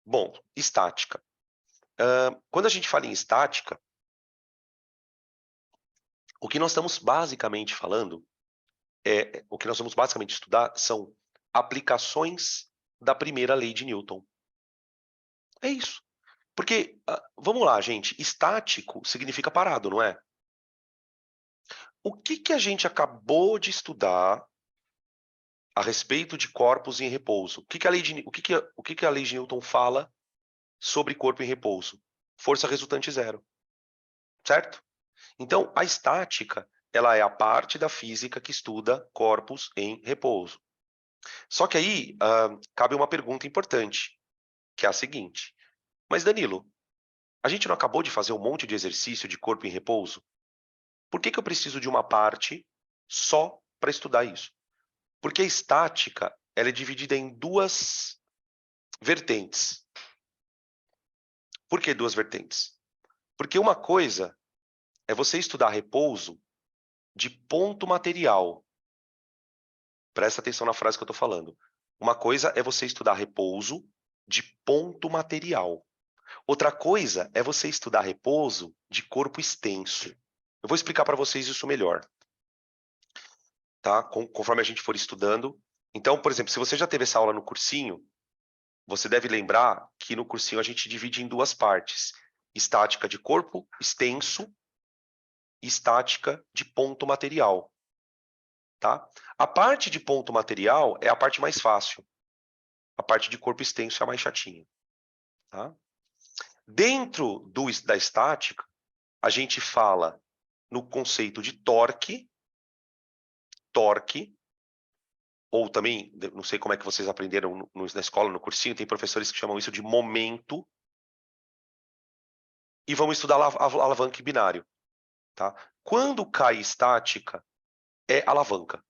Bom, estática. Quando a gente fala em estática, o que nós estamos basicamente falando o que nós vamos basicamente estudar são aplicações da primeira lei de Newton. É isso. Porque, vamos lá, gente, estático significa parado, não é? O que a gente acabou de estudar a respeito de corpos em repouso? O que a lei de Newton fala sobre corpo em repouso? Força resultante zero, certo? Então, a estática, ela é a parte da física que estuda corpos em repouso. Só que aí, cabe uma pergunta importante, que é a seguinte: mas Danilo, a gente não acabou de fazer um monte de exercício de corpo em repouso? Por que eu preciso de uma parte só para estudar isso? Porque a estática, ela é dividida em duas vertentes. Por que duas vertentes? Porque uma coisa é você estudar repouso de ponto material. Presta atenção na frase que eu estou falando. Uma coisa é você estudar repouso de ponto material. Outra coisa é você estudar repouso de corpo extenso. Eu vou explicar para vocês isso melhor, tá? Conforme a gente for estudando. Então, por exemplo, se você já teve essa aula no cursinho, você deve lembrar que no cursinho a gente divide em duas partes: estática de corpo extenso e estática de ponto material, tá? A parte de ponto material é a parte mais fácil. A parte de corpo extenso é a mais chatinha, tá? Dentro da estática, a gente fala no conceito de torque, ou também, não sei como é que vocês aprenderam na escola, no cursinho, tem professores que chamam isso de momento, e vamos estudar alavanca e binário, tá? Quando cai estática, é alavanca.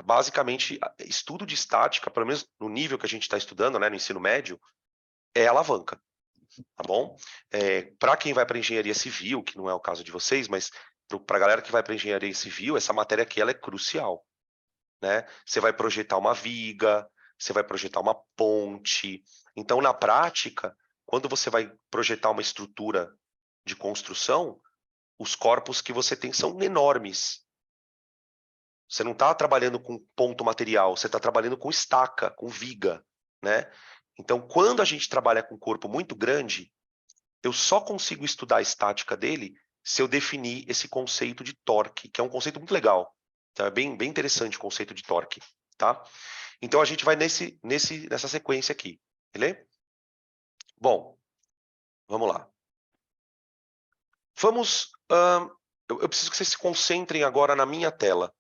Basicamente, estudo de estática, pelo menos no nível que a gente está estudando, né, no ensino médio, é alavanca, tá bom? Para quem vai para engenharia civil, que não é o caso de vocês, mas para a galera que vai para engenharia civil, essa matéria aqui ela é crucial, né? Você vai projetar uma viga, você vai projetar uma ponte. Então, na prática, quando você vai projetar uma estrutura de construção, os corpos que você tem são enormes. Você não está trabalhando com ponto material, você está trabalhando com estaca, com viga, né? Então, quando a gente trabalha com um corpo muito grande, eu só consigo estudar a estática dele se eu definir esse conceito de torque, que é um conceito muito legal. Então, é bem interessante o conceito de torque, tá? Então, a gente vai nessa sequência aqui, beleza? Bom, vamos lá. Vamos... eu preciso que vocês se concentrem agora na minha tela.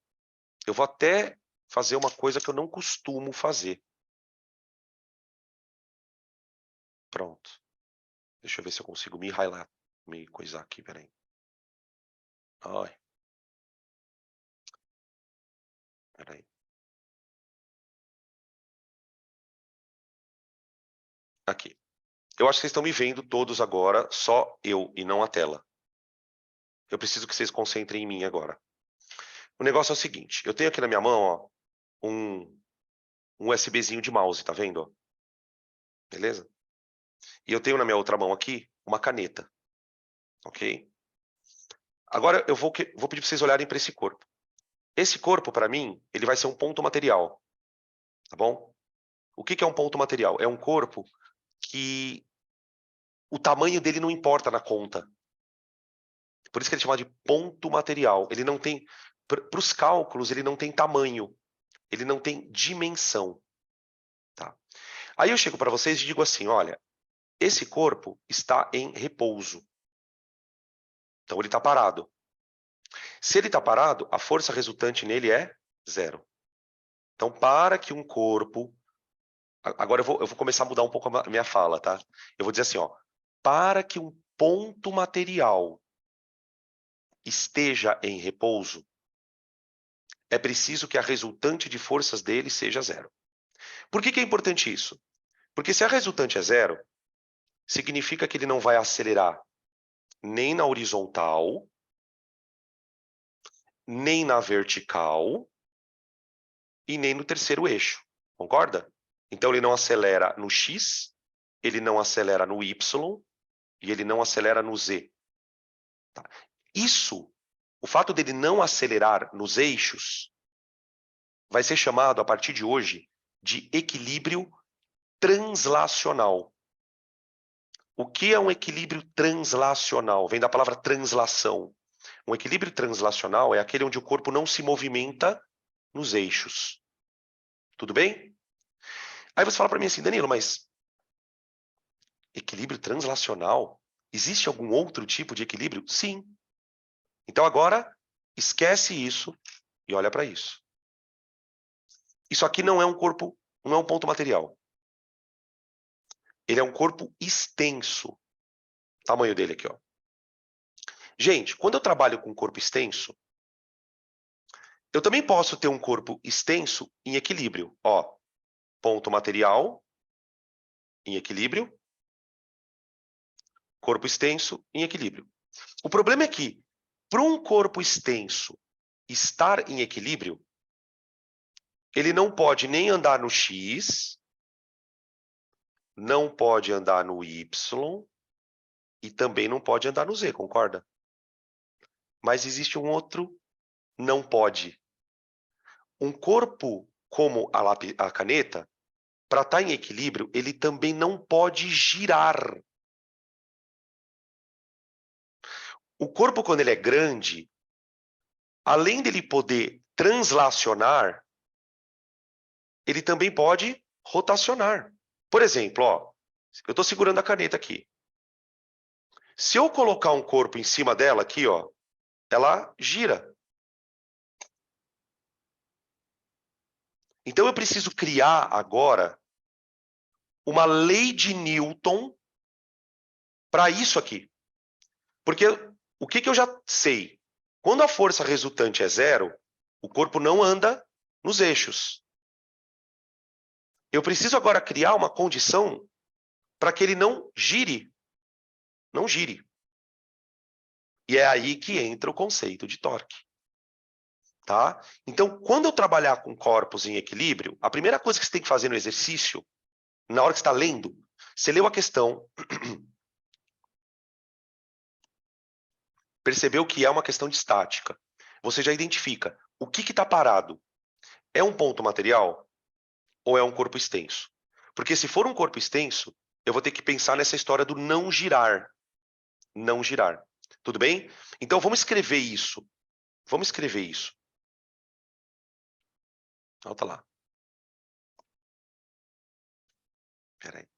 Eu vou até fazer uma coisa que eu não costumo fazer. Pronto. Deixa eu ver se eu consigo me highlight, me coisar aqui, peraí. Ai. Peraí. Aqui. Eu acho que vocês estão me vendo todos agora, só eu e não a tela. Eu preciso que vocês concentrem em mim agora. O negócio é o seguinte, eu tenho aqui na minha mão, ó, um USBzinho de mouse, tá vendo? Ó? Beleza? E eu tenho na minha outra mão aqui uma caneta, ok? Agora eu vou pedir para vocês olharem para esse corpo. Esse corpo, para mim, ele vai ser um ponto material, tá bom? O que é um ponto material? É um corpo que o tamanho dele não importa na conta. Por isso que ele é chamado de ponto material. Ele não tem, para os cálculos, ele não tem tamanho, ele não tem dimensão. Tá? Aí eu chego para vocês e digo assim, olha, esse corpo está em repouso. Então ele está parado. Se ele está parado, a força resultante nele é zero. Então, para que um corpo... Agora eu vou começar a mudar um pouco a minha fala, tá? Eu vou dizer assim, ó, para que um ponto material esteja em repouso, é preciso que a resultante de forças dele seja zero. Por que é importante isso? Porque se a resultante é zero, significa que ele não vai acelerar nem na horizontal, nem na vertical e nem no terceiro eixo. Concorda? Então, ele não acelera no X, ele não acelera no Y e ele não acelera no Z. Tá? Isso, o fato dele não acelerar nos eixos, vai ser chamado, a partir de hoje, de equilíbrio translacional. O que é um equilíbrio translacional? Vem da palavra translação. Um equilíbrio translacional é aquele onde o corpo não se movimenta nos eixos. Tudo bem? Aí você fala para mim assim, Danilo, mas equilíbrio translacional? Existe algum outro tipo de equilíbrio? Sim. Então agora, esquece isso e olha para isso. Isso aqui não é um corpo, não é um ponto material. Ele é um corpo extenso. O tamanho dele aqui, ó. Gente, quando eu trabalho com corpo extenso, eu também posso ter um corpo extenso em equilíbrio. Ó, ponto material em equilíbrio, corpo extenso em equilíbrio. O problema é que, para um corpo extenso estar em equilíbrio, ele não pode nem andar no X, não pode andar no Y e também não pode andar no Z, concorda? Mas existe um outro não pode. Um corpo como a caneta, para estar em equilíbrio, ele também não pode girar. O corpo, quando ele é grande, além dele poder translacionar, ele também pode rotacionar. Por exemplo, ó, eu estou segurando a caneta aqui. Se eu colocar um corpo em cima dela aqui, ó, ela gira. Então eu preciso criar agora uma lei de Newton para isso aqui. Porque o que eu já sei? Quando a força resultante é zero, o corpo não anda nos eixos. Eu preciso agora criar uma condição para que ele não gire. Não gire. E é aí que entra o conceito de torque. Tá? Então, quando eu trabalhar com corpos em equilíbrio, a primeira coisa que você tem que fazer no exercício, na hora que você está lendo, você leu a questão, percebeu que é uma questão de estática. Você já identifica o que está parado. É um ponto material ou é um corpo extenso? Porque se for um corpo extenso, eu vou ter que pensar nessa história do não girar. Não girar. Tudo bem? Então, vamos escrever isso. Vamos escrever isso. Volta lá. Espera aí.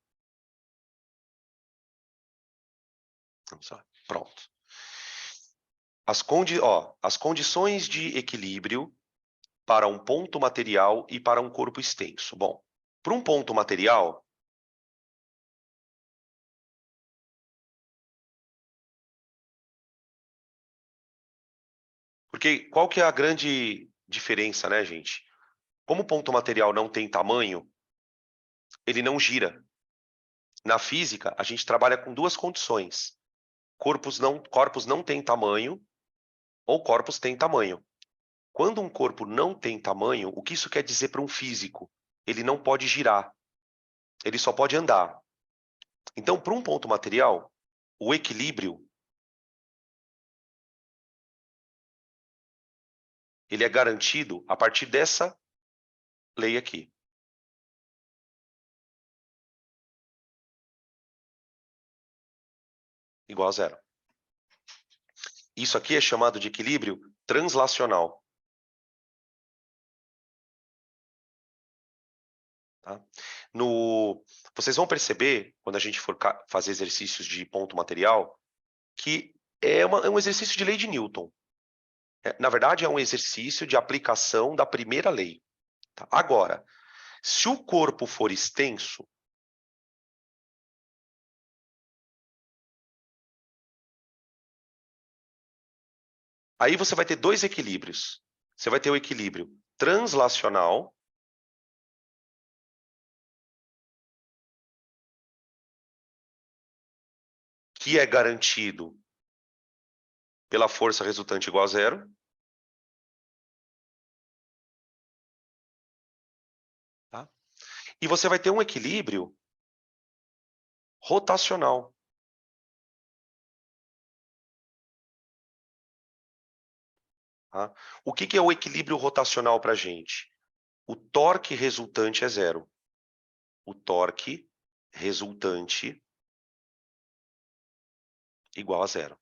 Vamos lá. Pronto. As condições de equilíbrio para um ponto material e para um corpo extenso. Bom, para um ponto material, porque qual que é a grande diferença, né, gente? Como o ponto material não tem tamanho, ele não gira. Na física, a gente trabalha com duas condições. Corpos não têm tamanho ou corpos têm tamanho. Quando um corpo não tem tamanho, o que isso quer dizer para um físico? Ele não pode girar, ele só pode andar. Então, para um ponto material, o equilíbrio ele é garantido a partir dessa lei aqui. Igual a zero. Isso aqui é chamado de equilíbrio translacional. Tá? Vocês vão perceber, quando a gente for fazer exercícios de ponto material, que é um exercício de lei de Newton. Na verdade, é um exercício de aplicação da primeira lei. Tá? Agora, se o corpo for extenso, aí você vai ter dois equilíbrios. Você vai ter o equilíbrio translacional, que é garantido pela força resultante igual a zero. Tá? E você vai ter um equilíbrio rotacional. Tá? O que é o equilíbrio rotacional para a gente? O torque resultante é zero. O torque resultante igual a zero.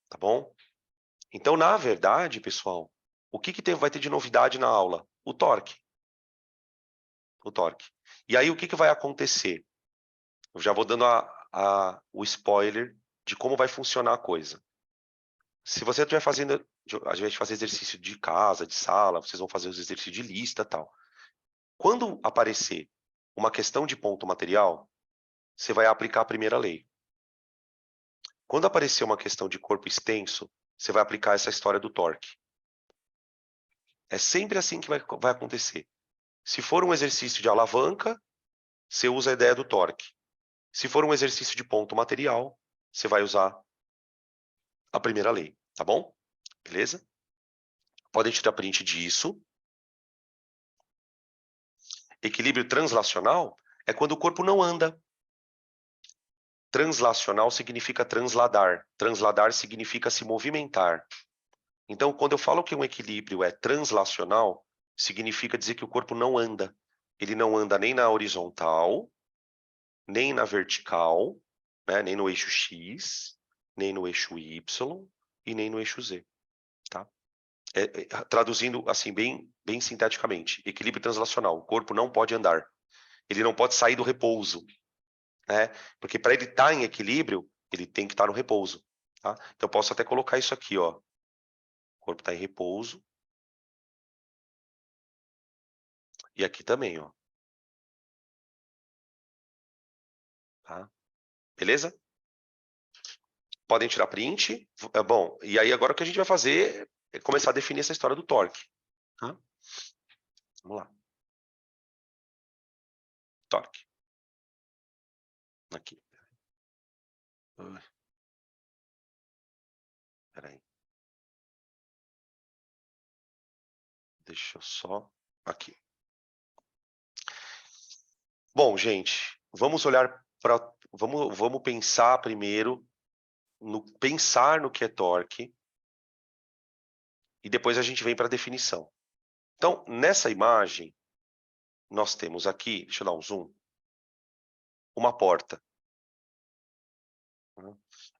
Tá bom? Então, na verdade, pessoal, o que vai ter de novidade na aula? O torque. O torque. E aí, o que vai acontecer? Eu já vou dando o spoiler de como vai funcionar a coisa. Se você estiver fazendo, a gente vai fazer exercício de casa, de sala, vocês vão fazer os exercícios de lista e tal. Quando aparecer uma questão de ponto material, você vai aplicar a primeira lei. Quando aparecer uma questão de corpo extenso, você vai aplicar essa história do torque. É sempre assim que vai acontecer. Se for um exercício de alavanca, você usa a ideia do torque. Se for um exercício de ponto material, você vai usar a primeira lei, tá bom? Beleza? Podem tirar print disso. Equilíbrio translacional é quando o corpo não anda. Translacional significa transladar. Transladar significa se movimentar. Então, quando eu falo que um equilíbrio é translacional, significa dizer que o corpo não anda. Ele não anda nem na horizontal, nem na vertical, né? Nem no eixo X, nem no eixo Y e nem no eixo Z. Tá? Traduzindo assim bem sinteticamente, equilíbrio translacional. O corpo não pode andar. Ele não pode sair do repouso. Né? Porque para ele estar em equilíbrio, ele tem que estar no repouso. Tá? Então, eu posso até colocar isso aqui. Ó. O corpo está em repouso. E aqui também. Ó. Tá? Beleza? Podem tirar print. Bom, e aí agora o que a gente vai fazer é começar a definir essa história do torque. Tá? Vamos lá. Torque. Aqui. Peraí. Deixa eu só... Aqui. Bom, gente, vamos olhar para... Vamos pensar primeiro pensar no que é torque e depois a gente vem para a definição. Então, nessa imagem, nós temos aqui, deixa eu dar um zoom, uma porta. A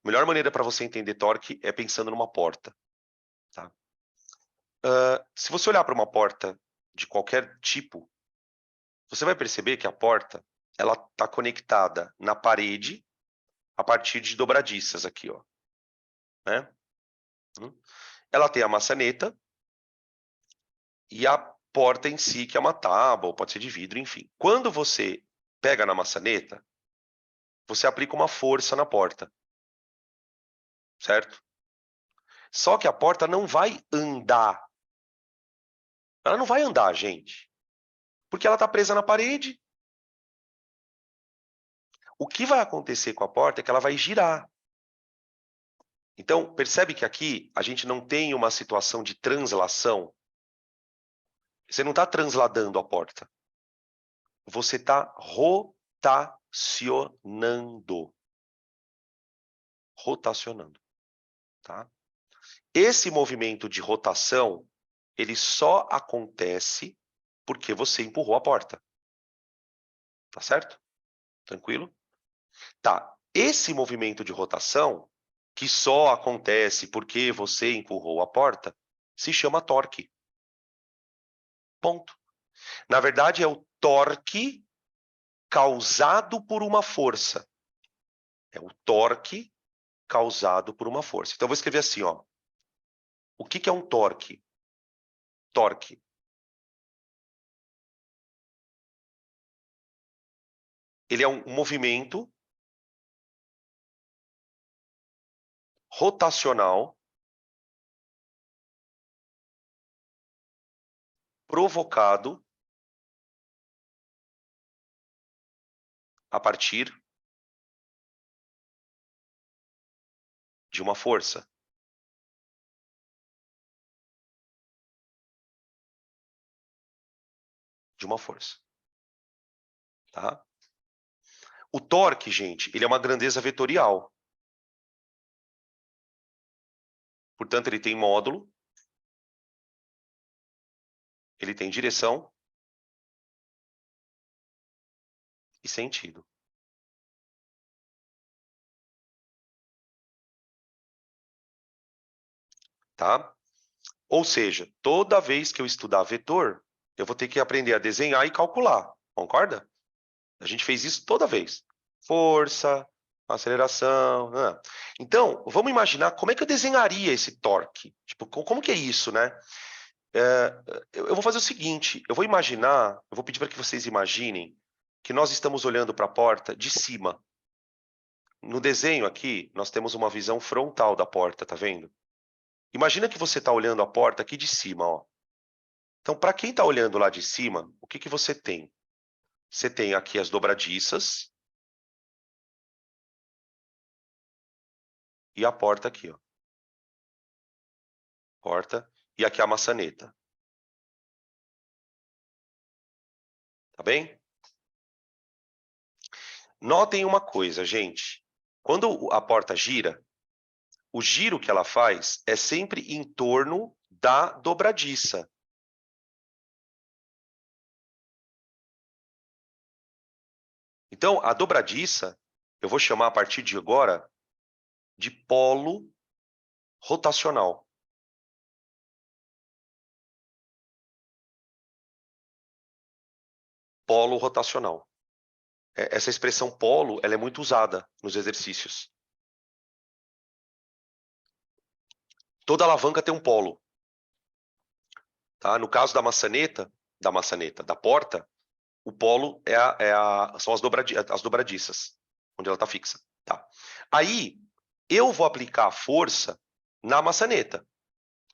melhor maneira para você entender torque é pensando numa porta. Tá? Se você olhar para uma porta de qualquer tipo, você vai perceber que a porta ela está conectada na parede a partir de dobradiças aqui, ó, né? Ela tem a maçaneta e a porta em si, que é uma tábua, ou pode ser de vidro, enfim. Quando você pega na maçaneta, você aplica uma força na porta, certo? Só que a porta não vai andar. Ela não vai andar, gente, porque ela está presa na parede. O que vai acontecer com a porta é que ela vai girar. Então, percebe que aqui a gente não tem uma situação de translação. Você não está transladando a porta. Você está rotacionando. Rotacionando. Tá? Esse movimento de rotação, ele só acontece porque você empurrou a porta. Tá certo? Tranquilo? Tá. Esse movimento de rotação, que só acontece porque você empurrou a porta, se chama torque. Ponto. Na verdade, é o torque causado por uma força. É o torque causado por uma força. Então, eu vou escrever assim, ó. O que é um torque? Torque. Ele é um movimento rotacional provocado a partir de uma força. de uma força. Tá? O torque, gente, ele é uma grandeza vetorial. Portanto, ele tem módulo, ele tem direção e sentido. Tá? Ou seja, toda vez que eu estudar vetor, eu vou ter que aprender a desenhar e calcular. Concorda? A gente fez isso toda vez. Força, aceleração. Então, vamos imaginar como é que eu desenharia esse torque. Tipo, como que é isso, né? Eu vou fazer o seguinte, eu vou pedir para que vocês imaginem que nós estamos olhando para a porta de cima. No desenho aqui, nós temos uma visão frontal da porta, tá vendo? Imagina que você está olhando a porta aqui de cima, ó. Então, para quem está olhando lá de cima, o que você tem? Você tem aqui as dobradiças e a porta aqui, ó. Porta e aqui a maçaneta. Tá bem? Notem uma coisa, gente. Quando a porta gira, o giro que ela faz é sempre em torno da dobradiça. Então, a dobradiça, eu vou chamar a partir de agora de polo rotacional. Polo rotacional. Essa expressão polo, ela é muito usada nos exercícios. Toda alavanca tem um polo. Tá? No caso da maçaneta, da porta, o polo são as dobradiças, onde ela está fixa. Tá? Aí, eu vou aplicar a força na maçaneta.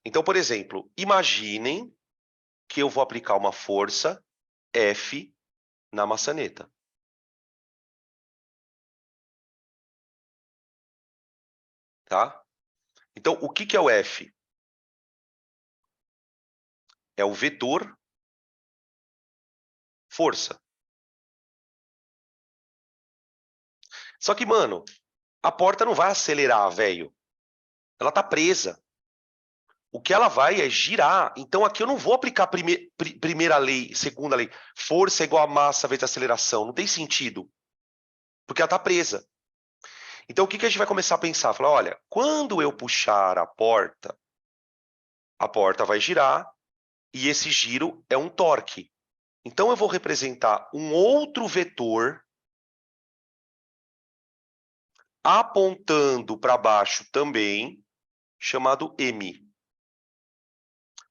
Então, por exemplo, imaginem que eu vou aplicar uma força F na maçaneta. Tá? Então, o que é o F? É o vetor força. Só que, mano, a porta não vai acelerar, velho. Ela tá presa. O que ela vai é girar. Então, aqui eu não vou aplicar primeira lei, segunda lei. Força é igual a massa vezes aceleração. Não tem sentido. Porque ela tá presa. Então, o que a gente vai começar a pensar? Falar, olha, quando eu puxar a porta vai girar e esse giro é um torque. Então, eu vou representar um outro vetor apontando para baixo também, chamado M.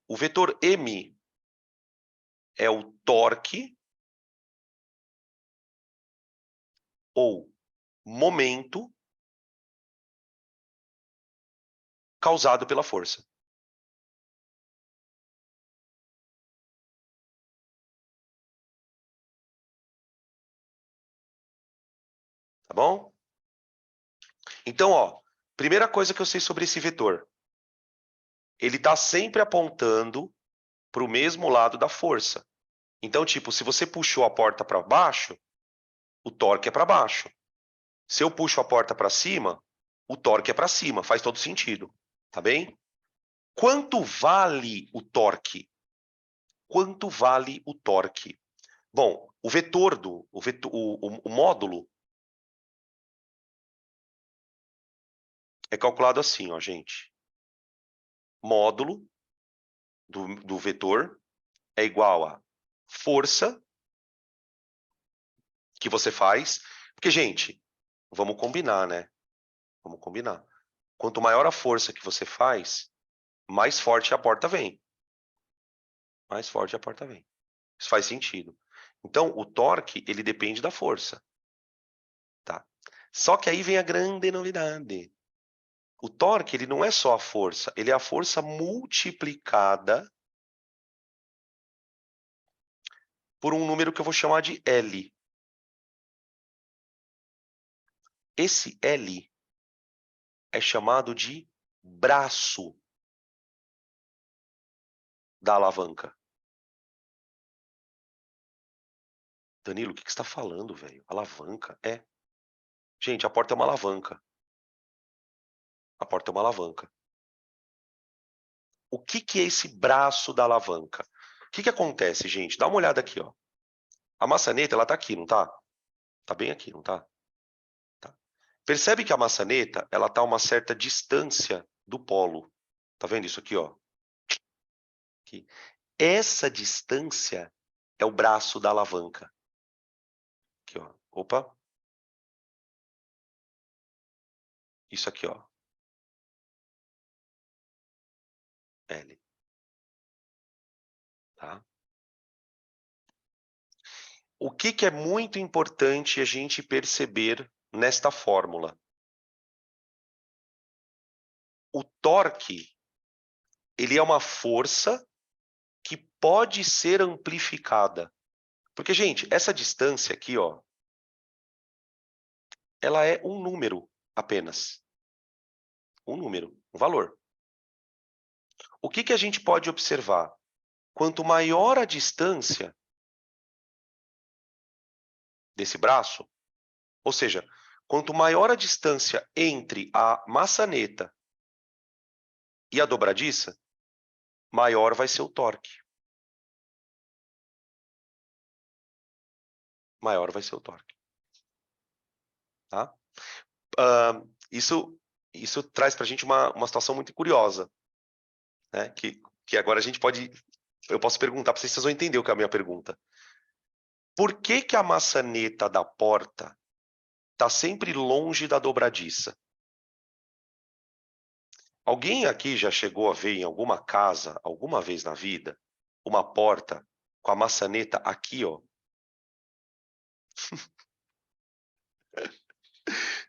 O vetor M é o torque ou momento causado pela força. Tá bom? Então, ó, primeira coisa que eu sei sobre esse vetor. Ele está sempre apontando para o mesmo lado da força. Então, tipo, se você puxou a porta para baixo, o torque é para baixo. Se eu puxo a porta para cima, o torque é para cima. Faz todo sentido. Tá bem? Quanto vale o torque? Quanto vale o torque? Bom, o módulo é calculado assim, ó, gente. Módulo do vetor é igual a força que você faz. Porque, gente, vamos combinar, né? Vamos combinar. Quanto maior a força que você faz, mais forte a porta vem. Mais forte a porta vem. Isso faz sentido. Então, o torque, ele depende da força. Tá? Só que aí vem a grande novidade. O torque, ele não é só a força, ele é a força multiplicada por um número que eu vou chamar de L. Esse L é chamado de braço da alavanca. Danilo, o que você está falando, velho? Alavanca? É. Gente, a porta é uma alavanca. A porta é uma alavanca. O que é esse braço da alavanca? O que acontece, gente? Dá uma olhada aqui, ó. A maçaneta, ela tá aqui, não tá? Tá bem aqui, não tá? Tá. Percebe que a maçaneta, ela tá a uma certa distância do polo. Tá vendo isso aqui, ó? Aqui. Essa distância é o braço da alavanca. Aqui, ó. Opa. Isso aqui, ó. L. Tá? O que é muito importante a gente perceber nesta fórmula? O torque, ele é uma força que pode ser amplificada. Porque, gente, essa distância aqui, ó, ela é um número apenas. Um número, um valor. O que a gente pode observar? Quanto maior a distância desse braço, ou seja, quanto maior a distância entre a maçaneta e a dobradiça, maior vai ser o torque. Maior vai ser o torque. Tá? Isso traz para a gente uma situação muito curiosa, né? Que agora a gente pode... Eu posso perguntar para vocês, vocês vão entender o que é a minha pergunta. Por que a maçaneta da porta está sempre longe da dobradiça? Alguém aqui já chegou a ver em alguma casa, alguma vez na vida, uma porta com a maçaneta aqui, ó?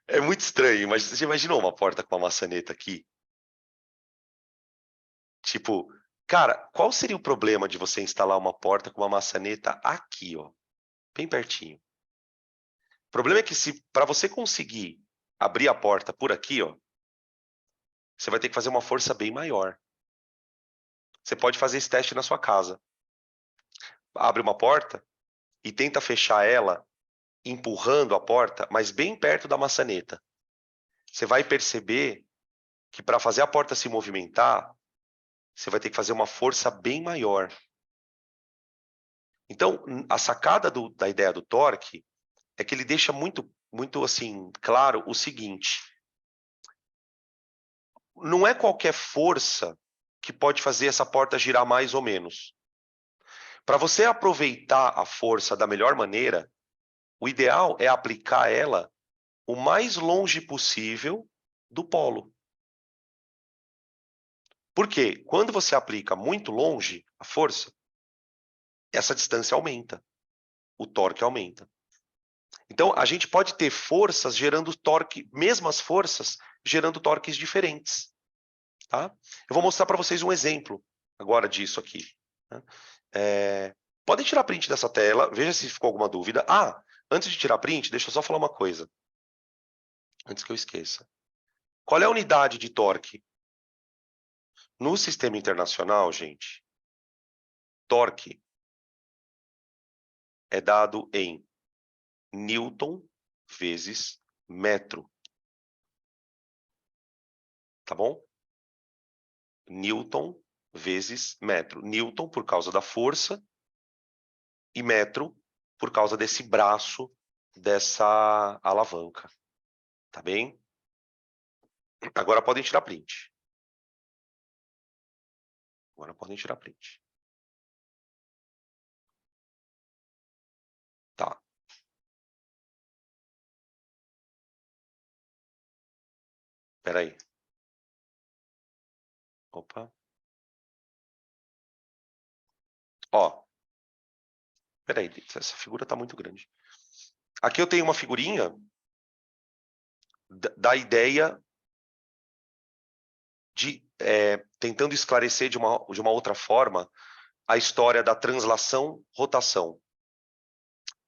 É muito estranho, mas você já imaginou uma porta com uma maçaneta aqui? Tipo, cara, qual seria o problema de você instalar uma porta com uma maçaneta aqui, ó? Bem pertinho. O problema é que se para você conseguir abrir a porta por aqui, ó, você vai ter que fazer uma força bem maior. Você pode fazer esse teste na sua casa. Abre uma porta e tenta fechar ela empurrando a porta, mas bem perto da maçaneta. Você vai perceber que para fazer a porta se movimentar, você vai ter que fazer uma força bem maior. Então, a sacada da ideia do torque é que ele deixa muito assim claro o seguinte: não é qualquer força que pode fazer essa porta girar mais ou menos. Para você aproveitar a força da melhor maneira, o ideal é aplicar ela o mais longe possível do polo. Por quê? Quando você aplica muito longe a força, essa distância aumenta, o torque aumenta. Então, a gente pode ter forças gerando torque, mesmas forças gerando torques diferentes. Tá? Eu vou mostrar para vocês um exemplo agora disso aqui. Né? Podem tirar print dessa tela, veja se ficou alguma dúvida. Antes de tirar print, deixa eu só falar uma coisa, antes que eu esqueça. Qual é a unidade de torque? No sistema internacional, gente, torque é dado em Newton vezes metro. Tá bom? Newton vezes metro. Newton por causa da força e metro por causa desse braço dessa alavanca. Tá bem? Agora podem tirar print. Agora podem tirar print. Tá. Espera aí. Opa. Ó. Espera aí, essa figura tá muito grande. Aqui eu tenho uma figurinha da ideia de tentando esclarecer de uma outra forma a história da translação-rotação.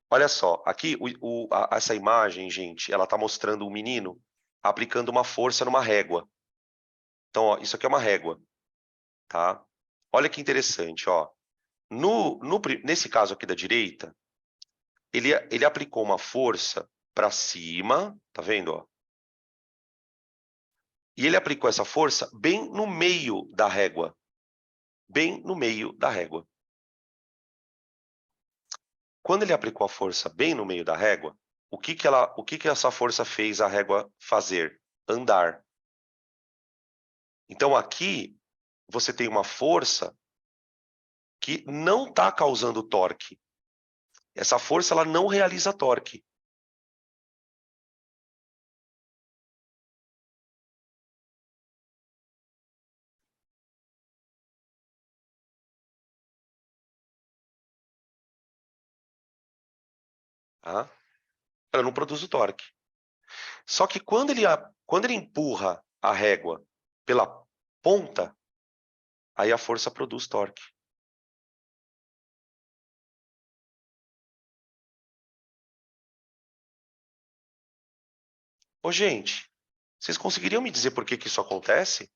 Olha só, aqui essa imagem, gente, ela está mostrando um menino aplicando uma força numa régua. Então, ó, isso aqui é uma régua, tá? Olha que interessante, ó. Nesse caso aqui da direita, ele aplicou uma força para cima, tá vendo, ó? E ele aplicou essa força bem no meio da régua. Bem no meio da régua. Quando ele aplicou a força bem no meio da régua, o que essa força fez a régua fazer? Andar. Então aqui você tem uma força que não está causando torque. Essa força ela não realiza torque. Tá? Ela não produz o torque. Só que quando ele empurra a régua pela ponta, aí a força produz torque. Ô, gente, vocês conseguiriam me dizer por que isso acontece?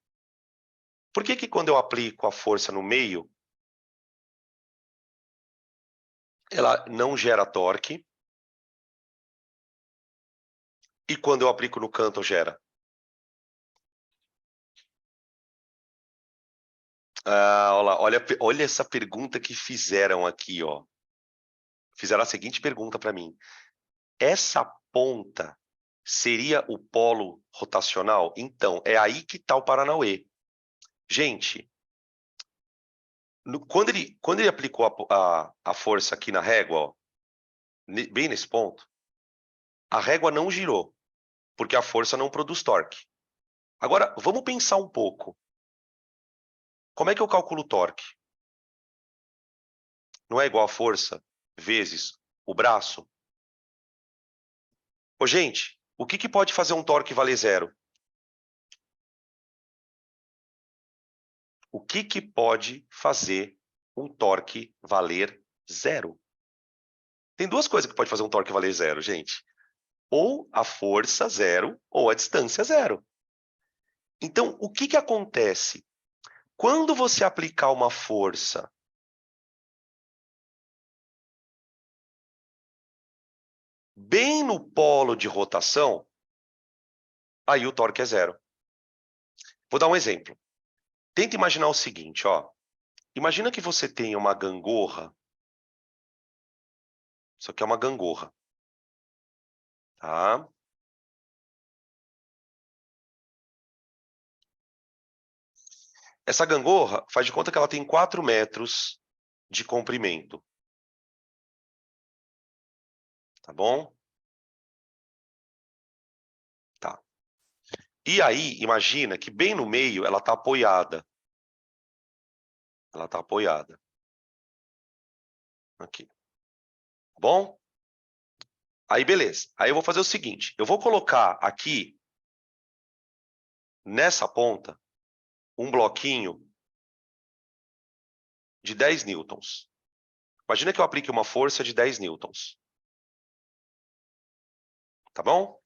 Por que quando eu aplico a força no meio, ela não gera torque, e quando eu aplico no canto, gera? Ah, olha essa pergunta que fizeram aqui, ó. Fizeram a seguinte pergunta para mim. Essa ponta seria o polo rotacional? Então, é aí que está o Paranauê. Gente, quando ele aplicou a força aqui na régua, ó, bem nesse ponto, a régua não girou, porque a força não produz torque. Agora, vamos pensar um pouco. Como é que eu calculo o torque? Não é igual a força vezes o braço? Ô, gente, o que pode fazer um torque valer zero? O que pode fazer um torque valer zero? Tem duas coisas que pode fazer um torque valer zero, gente. Ou a força zero, ou a distância zero. Então, o que acontece? Quando você aplicar uma força bem no polo de rotação, aí o torque é zero. Vou dar um exemplo. Tenta imaginar o seguinte, ó. Imagina que você tenha uma gangorra. Isso aqui é uma gangorra. Tá? Essa gangorra, faz de conta que ela tem 4 metros de comprimento. Tá bom? Tá. E aí, imagina que bem no meio ela está apoiada. Ela está apoiada. Aqui. Tá bom? Aí, beleza. Aí eu vou fazer o seguinte. Eu vou colocar aqui, nessa ponta, um bloquinho de 10 newtons. Imagina que eu aplique uma força de 10 newtons. Tá bom? O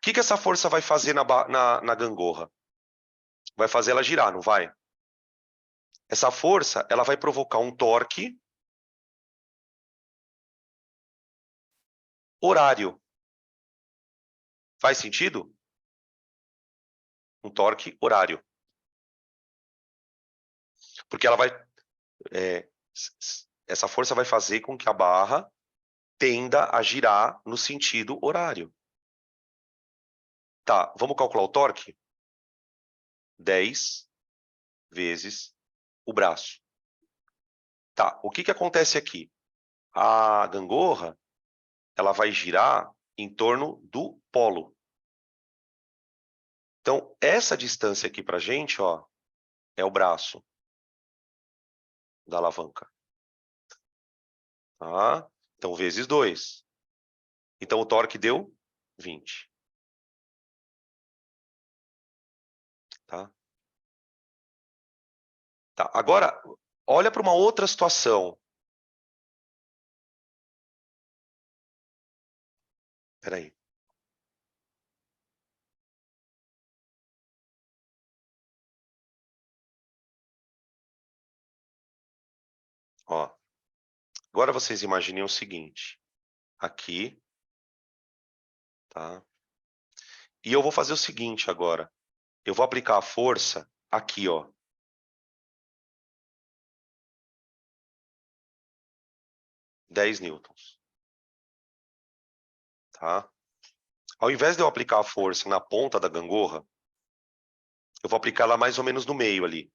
que essa força vai fazer na gangorra? Vai fazer ela girar, não vai? Essa força ela vai provocar um torque horário. Faz sentido? Um torque horário. Porque ela vai... essa força vai fazer com que a barra tenda a girar no sentido horário. Tá, vamos calcular o torque? 10 vezes o braço. Tá, o que acontece aqui? A gangorra, ela vai girar em torno do polo. Então, essa distância aqui pra gente, ó, é o braço da alavanca. Tá? Então, vezes 2. Então, o torque deu 20. Tá? Tá. Agora, olha para uma outra situação. Espera aí. Ó, agora vocês imaginem o seguinte. aqui, tá? E eu vou fazer o seguinte agora. Eu vou aplicar a força aqui, ó. 10 newtons. Tá? Ao invés de eu aplicar a força na ponta da gangorra, eu vou aplicar ela mais ou menos no meio ali.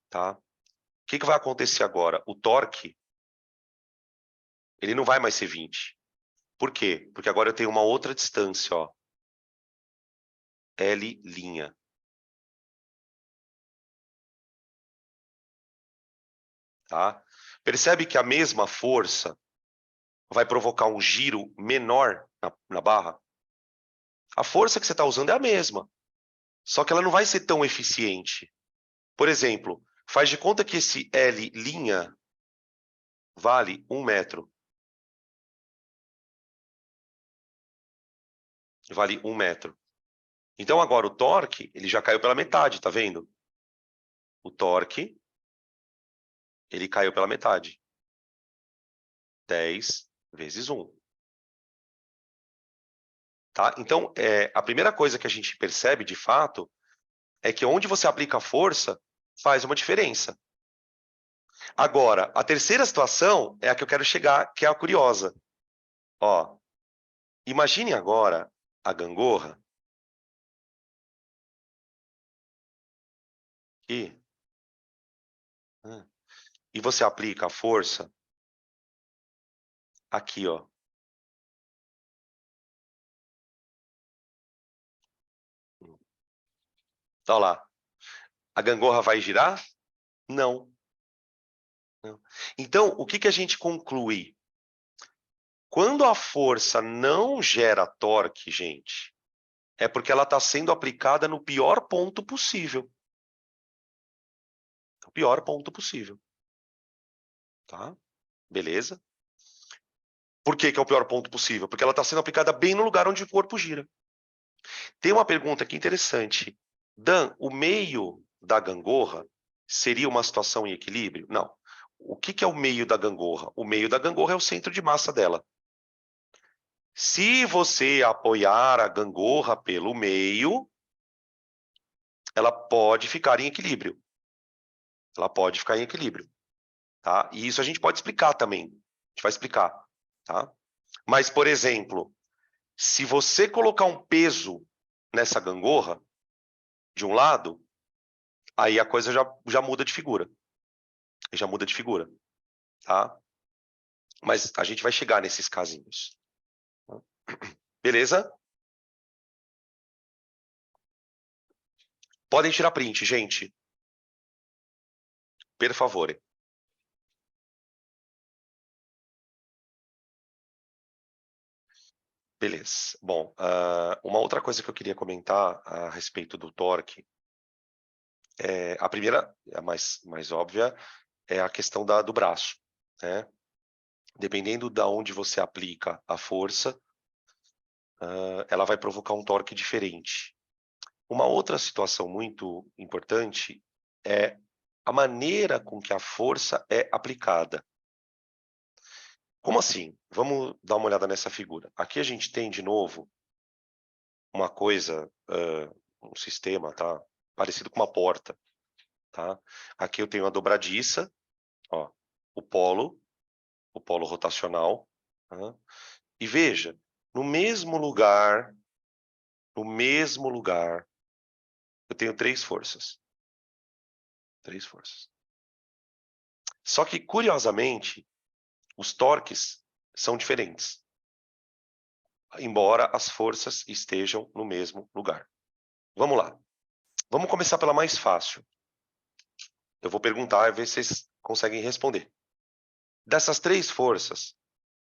Tá? O que vai acontecer agora? O torque, ele não vai mais ser 20. Por quê? Porque agora eu tenho uma outra distância, ó. L'. Tá? Percebe que a mesma força vai provocar um giro menor na barra? A força que você está usando é a mesma, só que ela não vai ser tão eficiente. Por exemplo, faz de conta que esse L' vale 1 metro. Vale 1 metro. Então agora o torque, ele já caiu pela metade, tá vendo? O torque, ele caiu pela metade. 10 vezes 1. Tá? Então, a primeira coisa que a gente percebe, de fato, é que onde você aplica a força, faz uma diferença. Agora, a terceira situação é a que eu quero chegar, que é a curiosa. Ó, imagine agora a gangorra aqui, né? E você aplica a força aqui, ó. Tá lá. A gangorra vai girar? Não. Não. Então, o que a gente conclui? Quando a força não gera torque, gente, é porque ela está sendo aplicada no pior ponto possível. O pior ponto possível. Tá? Beleza? Por que é o pior ponto possível? Porque ela está sendo aplicada bem no lugar onde o corpo gira. Tem uma pergunta aqui interessante. Dan, o meio da gangorra seria uma situação em equilíbrio? Não. O que é o meio da gangorra? O meio da gangorra é o centro de massa dela. Se você apoiar a gangorra pelo meio, ela pode ficar em equilíbrio. Ela pode ficar em equilíbrio. Tá? E isso a gente pode explicar também. A gente vai explicar. Tá? Mas, por exemplo, se você colocar um peso nessa gangorra, de um lado, aí a coisa já muda de figura. Já muda de figura. Tá? Mas a gente vai chegar nesses casinhos. Beleza? Podem tirar print, gente. Per favore. Beleza. Bom, uma outra coisa que eu queria comentar a respeito do torque, a primeira, a mais óbvia, é a questão do braço. Né? Dependendo de onde você aplica a força, ela vai provocar um torque diferente. Uma outra situação muito importante é a maneira com que a força é aplicada. Como assim? Vamos dar uma olhada nessa figura. Aqui a gente tem, de novo, uma coisa, um sistema, tá? Parecido com uma porta. Tá? Aqui eu tenho a dobradiça, ó, o polo rotacional. Tá? E veja, no mesmo lugar, eu tenho 3 forças. 3 forças. Só que, curiosamente, os torques são diferentes, embora as forças estejam no mesmo lugar. Vamos lá. Vamos começar pela mais fácil. Eu vou perguntar e ver se vocês conseguem responder. Dessas 3 forças,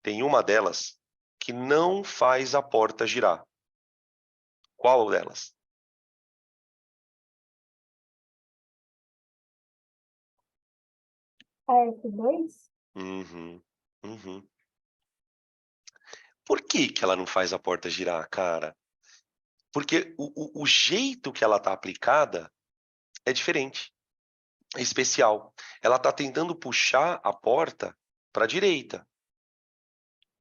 tem uma delas que não faz a porta girar. Qual delas? A F2? Uhum, uhum. Por que ela não faz a porta girar, cara? Porque o jeito que ela está aplicada é diferente, é especial. Ela está tentando puxar a porta para a direita.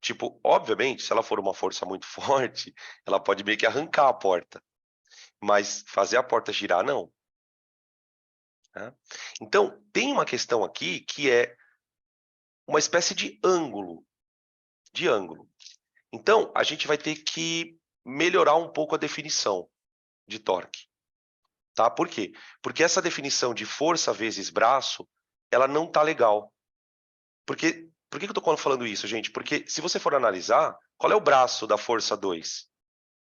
Tipo, obviamente, se ela for uma força muito forte, ela pode meio que arrancar a porta. Mas fazer a porta girar, não. Né? Então, tem uma questão aqui que é uma espécie de ângulo. De ângulo. Então, a gente vai ter que melhorar um pouco a definição de torque. Tá? Por quê? Porque essa definição de força vezes braço, ela não está legal. Porque, por que eu estou falando isso, gente? Porque se você for analisar, qual é o braço da força 2?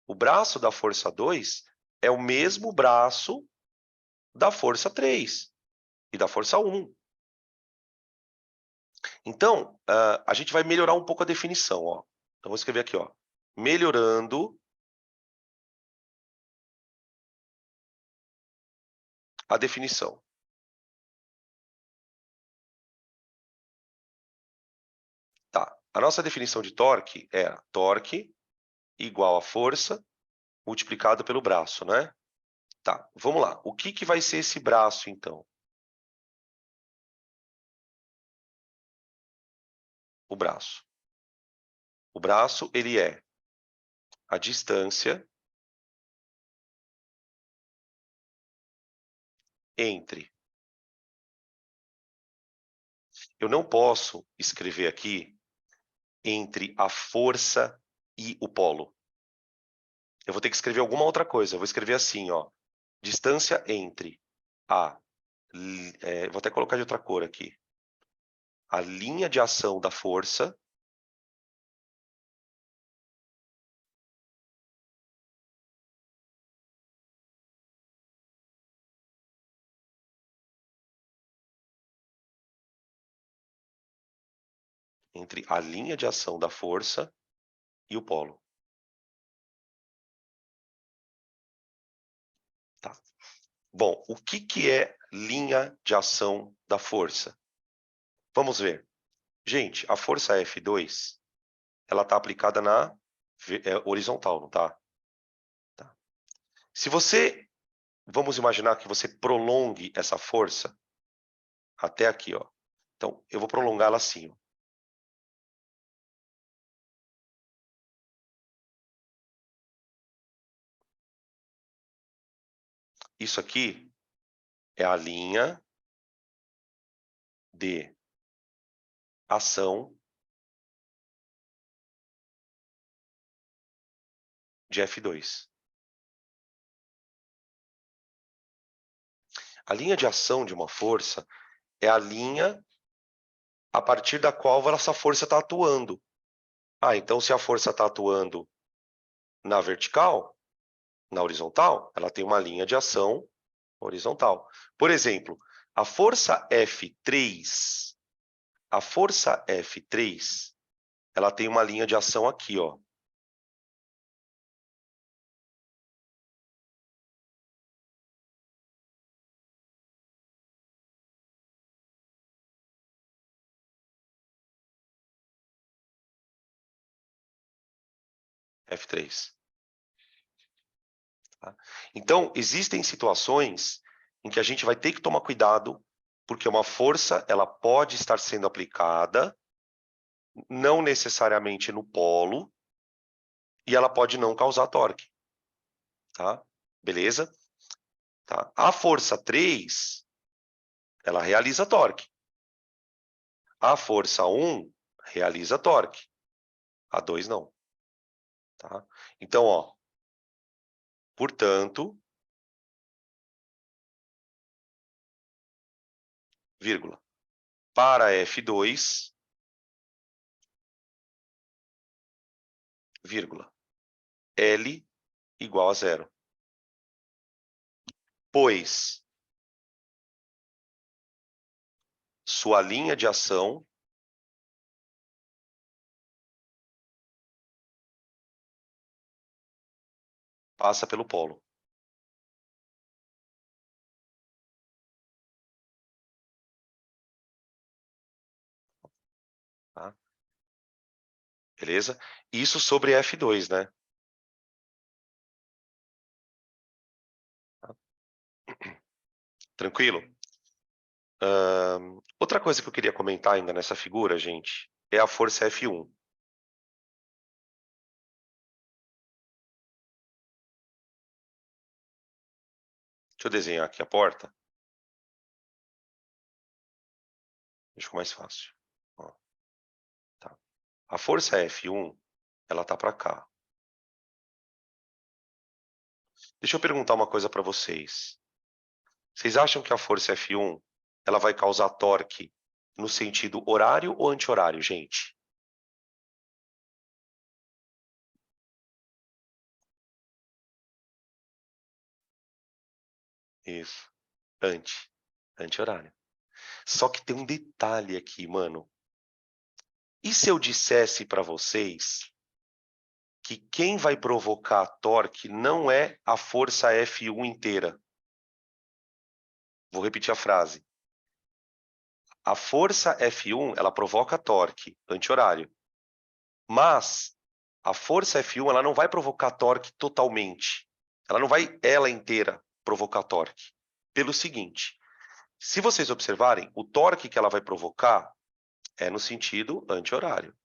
O braço da força 2 é o mesmo braço da força 3 e da força 1. Então, a gente vai melhorar um pouco a definição. Ó. Então, vou escrever aqui, ó, melhorando a definição. Tá. A nossa definição de torque é torque igual a força multiplicado pelo braço, né? Tá, vamos lá. O que vai ser esse braço, então? O braço. O braço, ele é a distância entre... Eu não posso escrever aqui entre a força e o polo. Eu vou ter que escrever alguma outra coisa. Eu vou escrever assim, ó. Distância entre a... vou até colocar de outra cor aqui. A linha de ação da força entre a linha de ação da força e o polo. Tá. Bom, o que é linha de ação da força? Vamos ver. Gente, a força F2, ela está aplicada na horizontal, não está? Tá. Se você, vamos imaginar que você prolongue essa força até aqui, ó. Então, eu vou prolongá-la assim, ó. Isso aqui é a linha de ação de F2. A linha de ação de uma força é a linha a partir da qual essa força está atuando. Ah, então se a força está atuando na vertical, na horizontal, ela tem uma linha de ação horizontal. Por exemplo, a força F3, ela tem uma linha de ação aqui, ó. F3. Tá? Então, existem situações em que a gente vai ter que tomar cuidado, porque uma força ela pode estar sendo aplicada, não necessariamente no polo, e ela pode não causar torque. Tá? Beleza? Tá? A força 3, ela realiza torque. A força 1 realiza torque. A 2 não. Tá? Então, ó, portanto, vírgula, para F2, vírgula, L igual a zero. Pois sua linha de ação passa pelo polo. Tá? Beleza? Isso sobre F2, né? Tá? Tranquilo? Outra coisa que eu queria comentar ainda nessa figura, gente, é a força F1. Deixa eu desenhar aqui a porta. Deixa ficar mais fácil. Ó, tá. A força F1, ela tá para cá. Deixa eu perguntar uma coisa para vocês. Vocês acham que a força F1 ela vai causar torque no sentido horário ou anti-horário, gente? Isso. Anti-horário. Só que tem um detalhe aqui, mano. E se eu dissesse para vocês que quem vai provocar torque não é a força F1 inteira? Vou repetir a frase. A força F1, ela provoca torque, anti-horário. Mas a força F1, ela não vai provocar torque totalmente. Ela não vai, ela inteira, provocar torque. Pelo seguinte, se vocês observarem, o torque que ela vai provocar é no sentido anti-horário.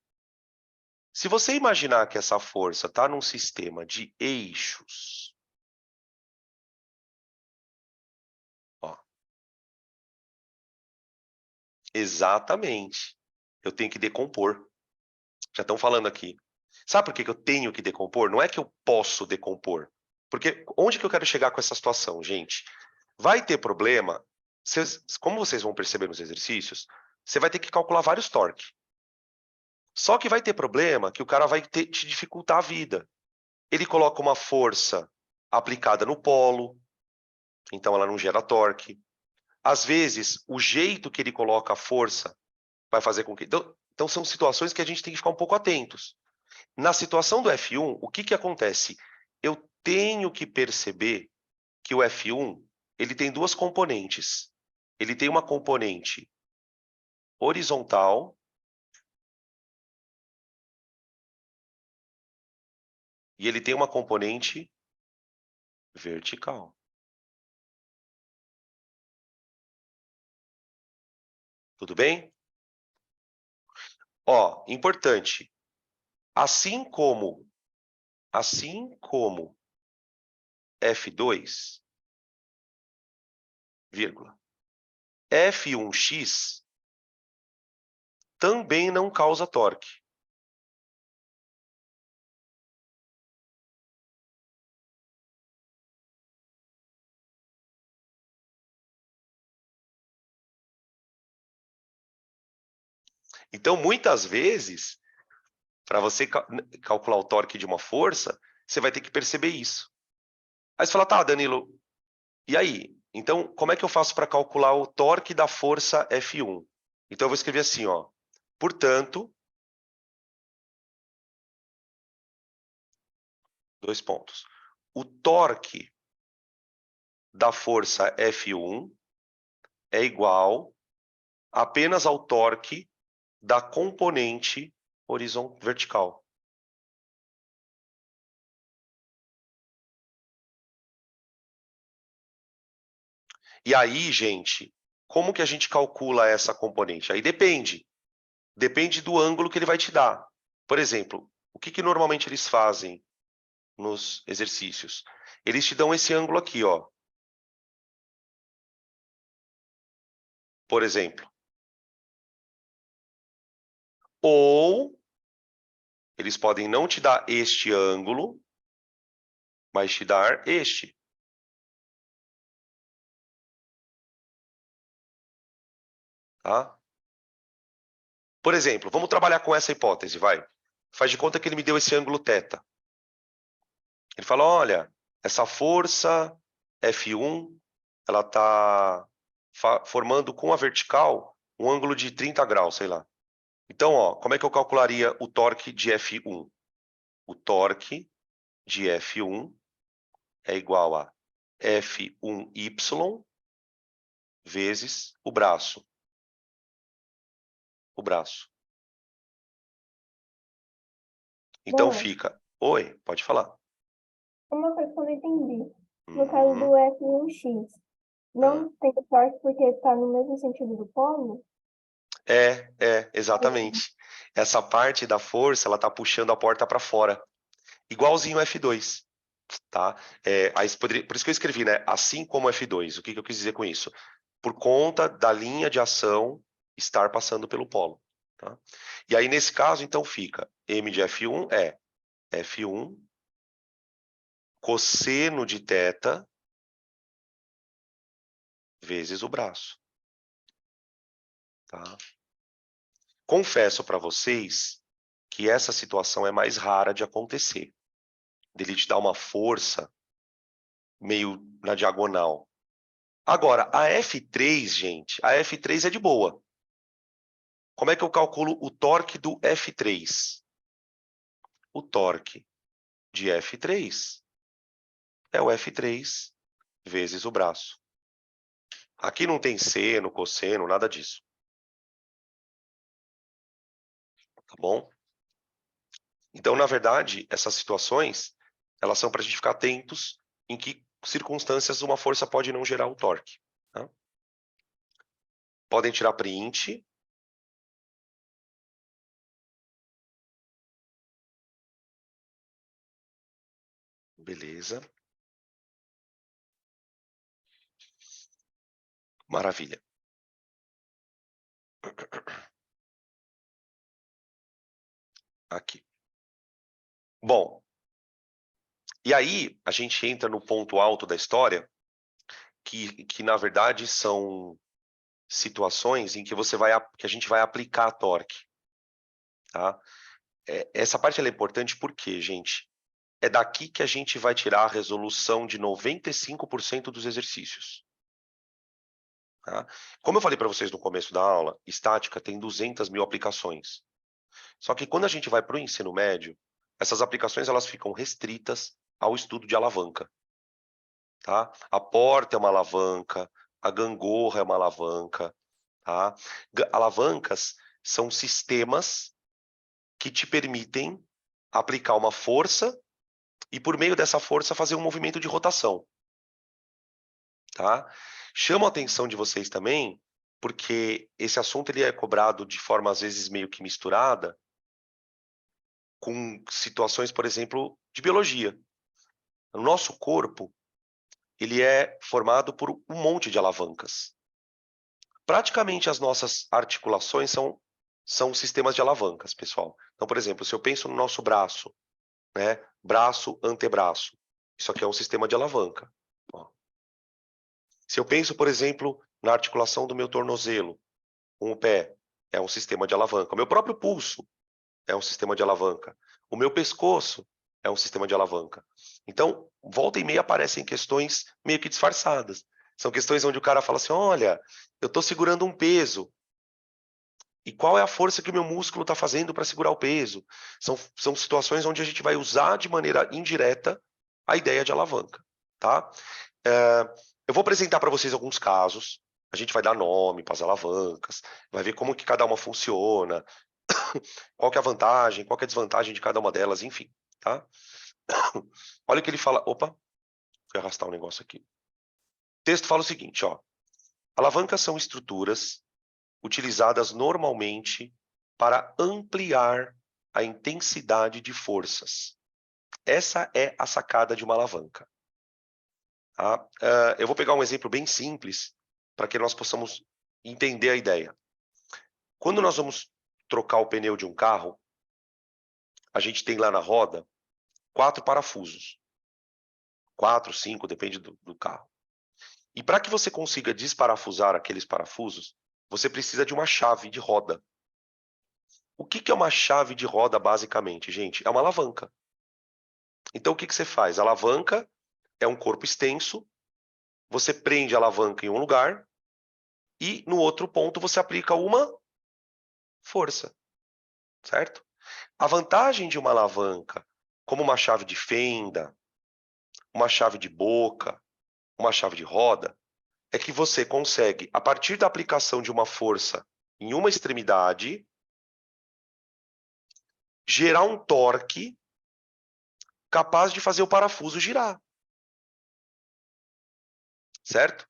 Se você imaginar que essa força está num sistema de eixos, ó, exatamente, eu tenho que decompor. Já estão falando aqui. Sabe por que eu tenho que decompor? Não é que eu posso decompor. Porque onde que eu quero chegar com essa situação, gente? Vai ter problema, como vocês vão perceber nos exercícios, você vai ter que calcular vários torques. Só que vai ter problema que o cara vai te dificultar a vida. Ele coloca uma força aplicada no polo, então ela não gera torque. Às vezes, o jeito que ele coloca a força vai fazer com que... Então são situações que a gente tem que ficar um pouco atentos. Na situação do F1, o que acontece? Eu tenho que perceber que o F1 ele tem duas componentes. Ele tem uma componente horizontal e ele tem uma componente vertical. Tudo bem? Ó, importante. Assim como F2, vírgula, F1x também não causa torque. Então, muitas vezes, para você calcular o torque de uma força, você vai ter que perceber isso. Aí você fala, tá, Danilo, e aí? Então, como é que eu faço para calcular o torque da força F1? Então, eu vou escrever assim, ó. Portanto, dois pontos. O torque da força F1 é igual apenas ao torque da componente vertical. E aí, gente, como que a gente calcula essa componente? Aí depende. Depende do ângulo que ele vai te dar. Por exemplo, o que normalmente eles fazem nos exercícios? Eles te dão esse ângulo aqui, ó. Por exemplo. Ou eles podem não te dar este ângulo, mas te dar este. Tá? Por exemplo, vamos trabalhar com essa hipótese, vai. Faz de conta que ele me deu esse ângulo θ. Ele fala, olha, essa força F1, ela está formando com a vertical um ângulo de 30 graus, sei lá. Então, ó, como é que eu calcularia o torque de F1? O torque de F1 é igual a F1y vezes o braço. O braço. Então Bom, fica... Oi, pode falar. uma coisa que eu não entendi. No caso do F1x, não tem torque porque está no mesmo sentido do polo? Exatamente. Essa parte da força, ela tá puxando a porta para fora. Igualzinho o F2. tá? Por isso que eu escrevi, né? Assim como F2. O que eu quis dizer com isso? Por conta da linha de ação estar passando pelo polo. Tá? E aí, nesse caso, então, fica M de F1 é F1 cosseno de θ vezes o braço. Tá? Confesso para vocês que essa situação é mais rara de acontecer. Dele te dar uma força meio na diagonal. Agora, a F3, gente, a F3 é de boa. Como é que eu calculo o torque do F3? O torque de F3 é o F3 vezes o braço. Aqui não tem seno, cosseno, nada disso. Tá bom? Então, na verdade, essas situações, elas são para a gente ficar atentos em que circunstâncias uma força pode não gerar o torque. Tá? Podem tirar print. Beleza. Maravilha. Aqui. Bom, e aí a gente entra no ponto alto da história, que na verdade são situações em que que a gente vai aplicar torque. Tá? Essa parte ela é importante porque, gente, é daqui que a gente vai tirar a resolução de 95% dos exercícios. Tá? Como eu falei para vocês no começo da aula, estática tem 200 mil aplicações. Só que quando a gente vai para o ensino médio, essas aplicações elas ficam restritas ao estudo de alavanca. Tá? A porta é uma alavanca, a gangorra é uma alavanca. Tá? Alavancas são sistemas que te permitem aplicar uma força e, por meio dessa força, fazer um movimento de rotação. Tá? Chamo a atenção de vocês também, porque esse assunto ele é cobrado de forma, às vezes, meio que misturada com situações, por exemplo, de biologia. O nosso corpo ele é formado por um monte de alavancas. Praticamente as nossas articulações são sistemas de alavancas, pessoal. Então, por exemplo, se eu penso no nosso braço, né? Braço, antebraço. Isso aqui é um sistema de alavanca. Ó. Se eu penso, por exemplo, na articulação do meu tornozelo com o pé, é um sistema de alavanca. O meu próprio pulso é um sistema de alavanca. O meu pescoço é um sistema de alavanca. Então, volta e meia aparecem questões meio que disfarçadas. São questões onde o cara fala assim, olha, eu estou segurando um peso. E qual é a força que o meu músculo está fazendo para segurar o peso? São situações onde a gente vai usar de maneira indireta a ideia de alavanca. Tá? Eu vou apresentar para vocês alguns casos. A gente vai dar nome para as alavancas, vai ver como que cada uma funciona, qual que é a vantagem, qual que é a desvantagem de cada uma delas, enfim. Tá? Olha o que ele fala. Opa, fui arrastar um negócio aqui. O texto fala o seguinte, ó. Alavancas são estruturas utilizadas normalmente para ampliar a intensidade de forças. Essa é a sacada de uma alavanca. Tá? Eu vou pegar um exemplo bem simples para que nós possamos entender a ideia. Quando nós vamos trocar o pneu de um carro, a gente tem lá na roda 4 parafusos. 4, 5, depende do carro. E para que você consiga desparafusar aqueles parafusos, você precisa de uma chave de roda. O que é uma chave de roda, basicamente, gente? É uma alavanca. Então, o que você faz? A alavanca é um corpo extenso, você prende a alavanca em um lugar e, no outro ponto, você aplica uma força, certo? A vantagem de uma alavanca, como uma chave de fenda, uma chave de boca, uma chave de roda, é que você consegue, a partir da aplicação de uma força em uma extremidade, gerar um torque capaz de fazer o parafuso girar. Certo?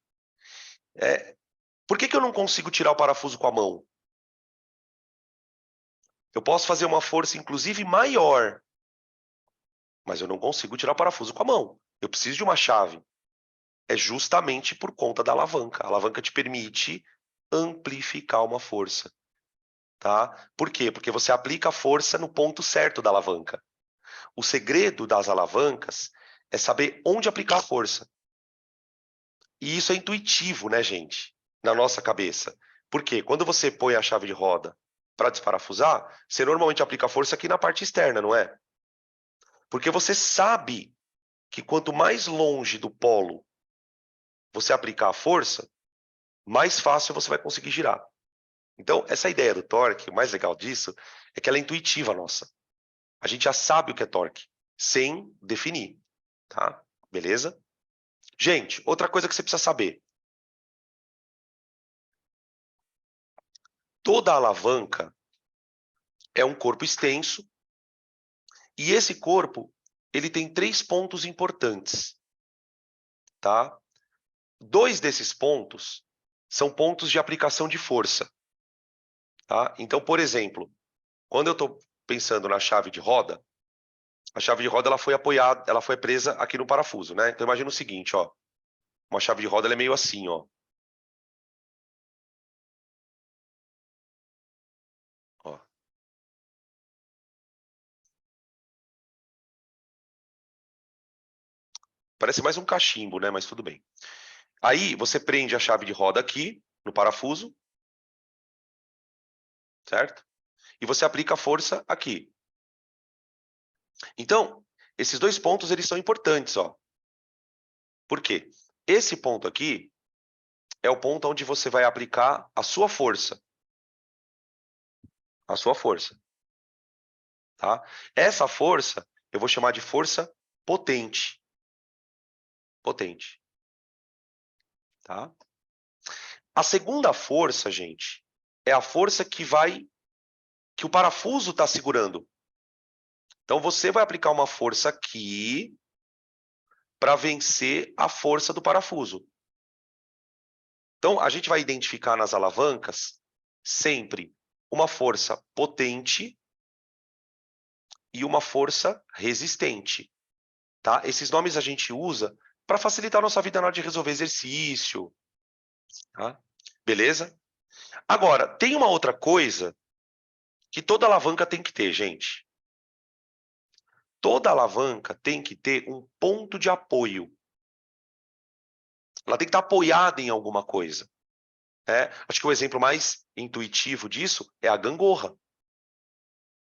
Por que eu não consigo tirar o parafuso com a mão? Eu posso fazer uma força, inclusive, maior, mas eu não consigo tirar o parafuso com a mão. Eu preciso de uma chave. É justamente por conta da alavanca. A alavanca te permite amplificar uma força. Tá? Por quê? Porque você aplica a força no ponto certo da alavanca. O segredo das alavancas é saber onde aplicar a força. E isso é intuitivo, né, gente? Na nossa cabeça. Por quê? Quando você põe a chave de roda para desparafusar, você normalmente aplica a força aqui na parte externa, não é? Porque você sabe que quanto mais longe do polo você aplicar a força, mais fácil você vai conseguir girar. Então, essa ideia do torque, o mais legal disso, é que ela é intuitiva nossa. A gente já sabe o que é torque, sem definir, tá? Beleza? Gente, outra coisa que você precisa saber. Toda alavanca é um corpo extenso, e esse corpo, ele tem 3 pontos importantes, tá? 2 desses pontos são pontos de aplicação de força, tá? Então, por exemplo, quando eu estou pensando na chave de roda, a chave de roda ela foi apoiada, ela foi presa aqui no parafuso, né? Então imagina o seguinte, ó, uma chave de roda ela é meio assim, ó. Ó. Parece mais um cachimbo, né? Mas tudo bem. Aí você prende a chave de roda aqui no parafuso, certo? E você aplica a força aqui. Então, esses 2 pontos eles são importantes, ó. Por quê? Esse ponto aqui é o ponto onde você vai aplicar a sua força. A sua força, tá? Essa força eu vou chamar de força potente. Potente, tá? A segunda força, gente, é a força que o parafuso está segurando. Então você vai aplicar uma força aqui para vencer a força do parafuso. Então a gente vai identificar nas alavancas sempre uma força potente e uma força resistente, tá? Esses nomes a gente usa para facilitar a nossa vida na hora de resolver exercício, tá? Beleza? Agora, tem uma outra coisa que toda alavanca tem que ter, gente. Toda alavanca tem que ter um ponto de apoio. Ela tem que estar apoiada em alguma coisa, né? Acho que o exemplo mais intuitivo disso é a gangorra.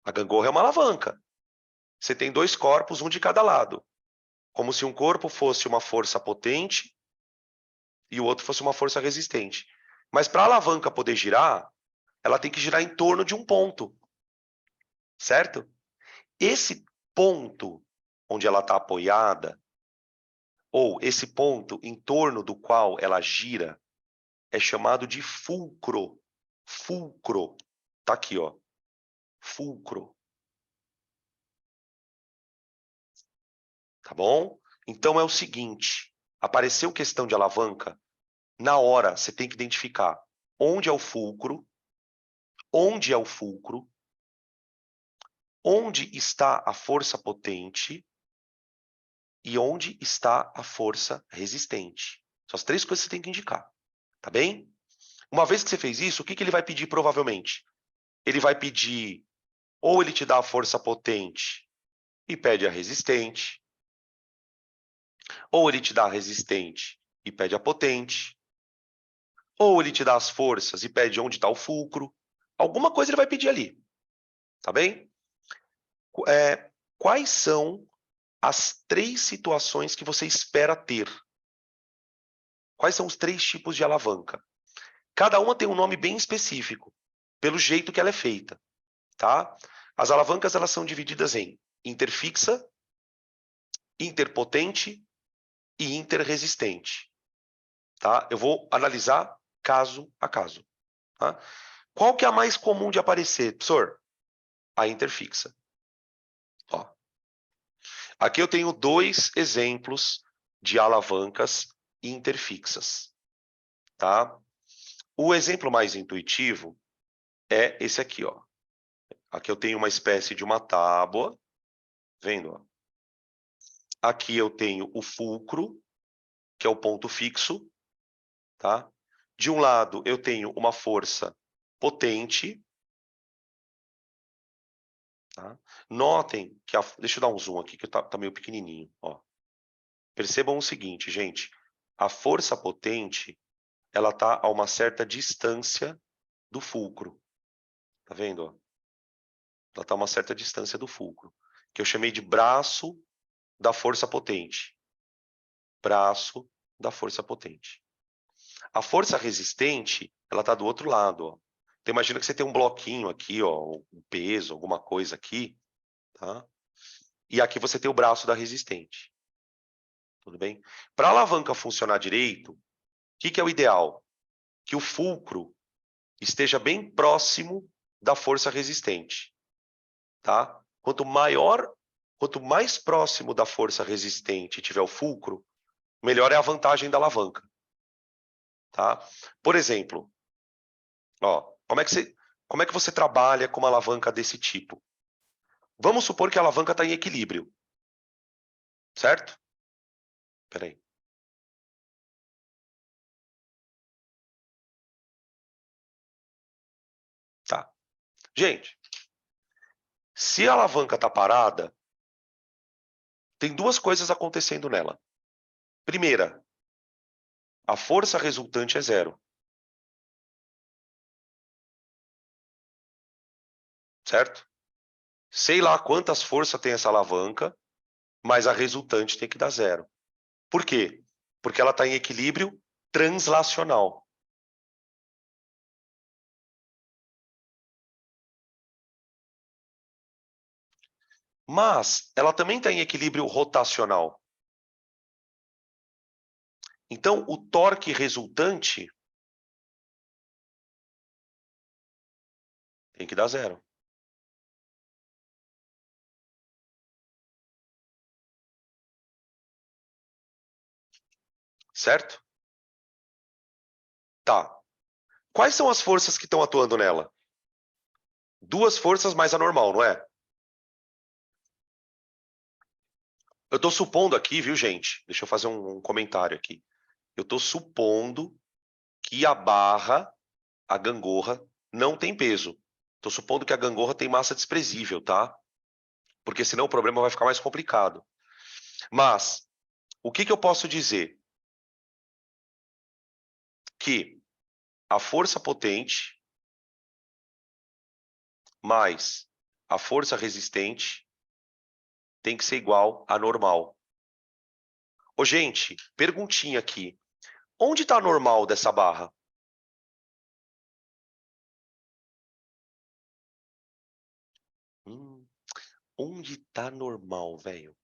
A gangorra é uma alavanca. Você tem 2 corpos, um de cada lado. Como se um corpo fosse uma força potente e o outro fosse uma força resistente. Mas para a alavanca poder girar, ela tem que girar em torno de um ponto, certo? Esse ponto onde ela está apoiada, ou esse ponto em torno do qual ela gira, é chamado de fulcro. Fulcro. Tá aqui, ó. Fulcro. Tá bom? Então é o seguinte, apareceu questão de alavanca, na hora você tem que identificar onde é o fulcro, onde é o fulcro, onde está a força potente e onde está a força resistente. São as 3 coisas que você tem que indicar, tá bem? Uma vez que você fez isso, o que ele vai pedir provavelmente? Ele vai pedir, ou ele te dá a força potente e pede a resistente, ou ele te dá a resistente e pede a potente, ou ele te dá as forças e pede onde está o fulcro. Alguma coisa ele vai pedir ali, tá bem? Quais são as 3 situações que você espera ter? Quais são os 3 tipos de alavanca? Cada uma tem um nome bem específico, pelo jeito que ela é feita, tá? As alavancas elas são divididas em interfixa, interpotente e interresistente, tá? Eu vou analisar caso a caso, tá? Qual que é a mais comum de aparecer, professor? A interfixa. Ó. Aqui eu tenho 2 exemplos de alavancas interfixas, tá? O exemplo mais intuitivo é esse aqui, ó. Aqui eu tenho uma espécie de uma tábua, vendo? Ó? Aqui eu tenho o fulcro, que é o ponto fixo, tá? De um lado, eu tenho uma força potente. Tá? Notem que deixa eu dar um zoom aqui, que tá meio pequenininho. Ó. Percebam o seguinte, gente. A força potente, ela está a uma certa distância do fulcro. Tá vendo? Ó? Ela está a uma certa distância do fulcro, que eu chamei de braço da força potente. Braço da força potente. A força resistente, ela está do outro lado. Ó. Então, imagina que você tem um bloquinho aqui, ó, um peso, alguma coisa aqui, tá? E aqui você tem o braço da resistente. Tudo bem? Para a alavanca funcionar direito, o que é o ideal? Que o fulcro esteja bem próximo da força resistente. Tá? Quanto mais próximo da força resistente tiver o fulcro, melhor é a vantagem da alavanca. Tá? Por exemplo, ó, como é que você trabalha com uma alavanca desse tipo? Vamos supor que a alavanca está em equilíbrio. Certo? Espera aí. Tá. Gente, se a alavanca está parada, tem duas coisas acontecendo nela. Primeira, a força resultante é zero. Certo? Sei lá quantas forças tem essa alavanca, mas a resultante tem que dar zero. Por quê? Porque ela está em equilíbrio translacional. Mas ela também está em equilíbrio rotacional. Então, o torque resultante tem que dar zero. Certo? Tá. Quais são as forças que estão atuando nela? Duas forças mais a normal, não é? Eu estou supondo aqui, viu, gente? Deixa eu fazer um comentário aqui. Eu estou supondo que a barra, a gangorra, não tem peso. Estou supondo que a gangorra tem massa desprezível, tá? Porque senão o problema vai ficar mais complicado. Mas, o que eu posso dizer? Que a força potente mais a força resistente tem que ser igual à normal. Ô, gente, perguntinha aqui. Onde está a normal dessa barra? Onde está normal, velho?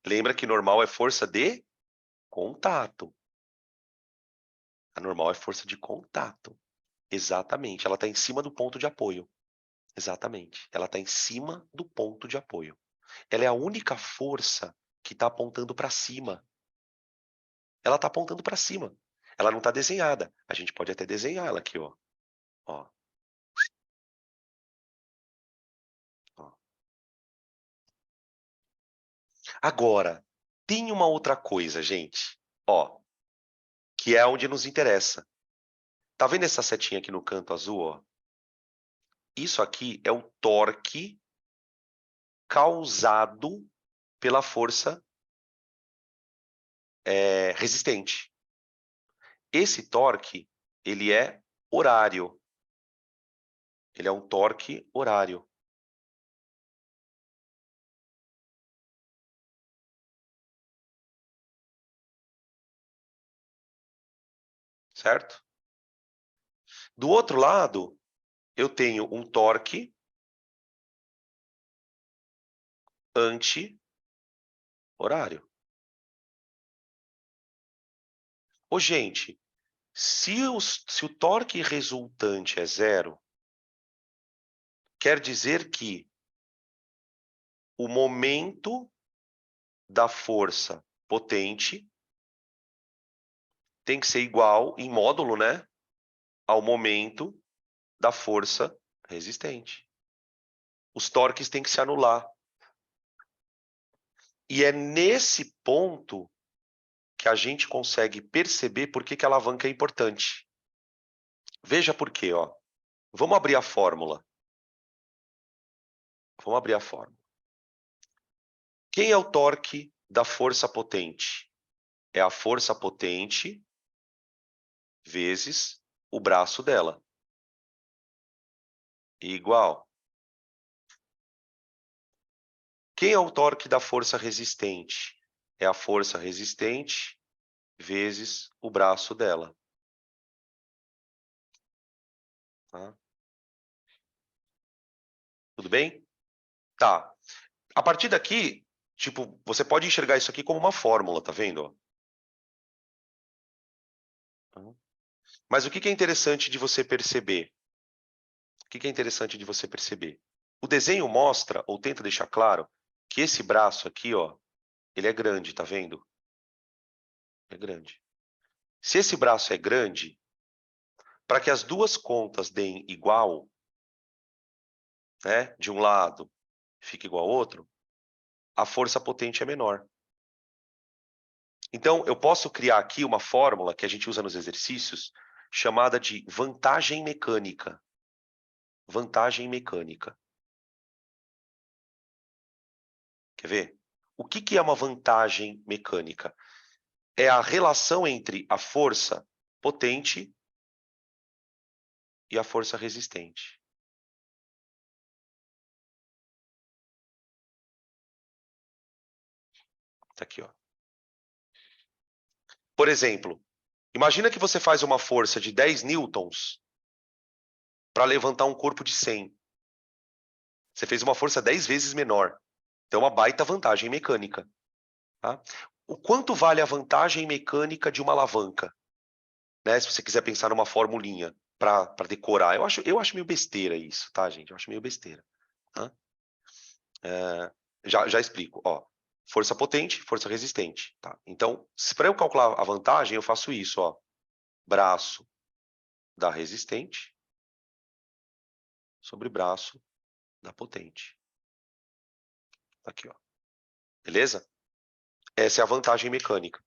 Lembra que normal é força de contato. A normal é força de contato. Exatamente. Ela está em cima do ponto de apoio. Exatamente. Ela está em cima do ponto de apoio. Ela é a única força que está apontando para cima. Ela está apontando para cima. Ela não está desenhada. A gente pode até desenhar ela aqui, ó. Ó. Ó. Agora, tem uma outra coisa, gente. Ó, que é onde nos interessa. Tá vendo essa setinha aqui no canto azul, ó? Isso aqui é o torque causado pela força resistente. Esse torque, ele é horário. Ele é um torque horário. Certo? Do outro lado, eu tenho um torque anti-horário. Ô, gente, se o torque resultante é zero, quer dizer que o momento da força potente tem que ser igual, em módulo, né, ao momento da força resistente. Os torques têm que se anular. E é nesse ponto que a gente consegue perceber por que a alavanca é importante. Veja por quê, ó. Vamos abrir a fórmula. Vamos abrir a fórmula. Quem é o torque da força potente? É a força potente vezes o braço dela. Igual. Quem é o torque da força resistente? É a força resistente vezes o braço dela. Tá? Tudo bem? Tá. A partir daqui, tipo, você pode enxergar isso aqui como uma fórmula, tá vendo? Mas o que é interessante de você perceber? O que é interessante de você perceber? O desenho mostra, ou tenta deixar claro, que esse braço aqui, ó, ele é grande, tá vendo? É grande. Se esse braço é grande, para que as duas contas deem igual, né, de um lado fique igual ao outro, a força potente é menor. Então, eu posso criar aqui uma fórmula que a gente usa nos exercícios, chamada de vantagem mecânica. Vantagem mecânica. Quer ver? O que é uma vantagem mecânica? É a relação entre a força potente e a força resistente. Tá aqui, ó. Por exemplo, imagina que você faz uma força de 10 newtons para levantar um corpo de 100. Você fez uma força 10 vezes menor. Então, uma baita vantagem mecânica. Tá? O quanto vale a vantagem mecânica de uma alavanca? Né? Se você quiser pensar numa formulinha para decorar. Eu acho meio besteira isso, tá, gente? Eu acho meio besteira. Tá? Já explico. Ó, força potente, força resistente. Tá? Então, para eu calcular a vantagem, eu faço isso. Ó, braço da resistente sobre braço da potente. Aqui, ó. Beleza? Essa é a vantagem mecânica.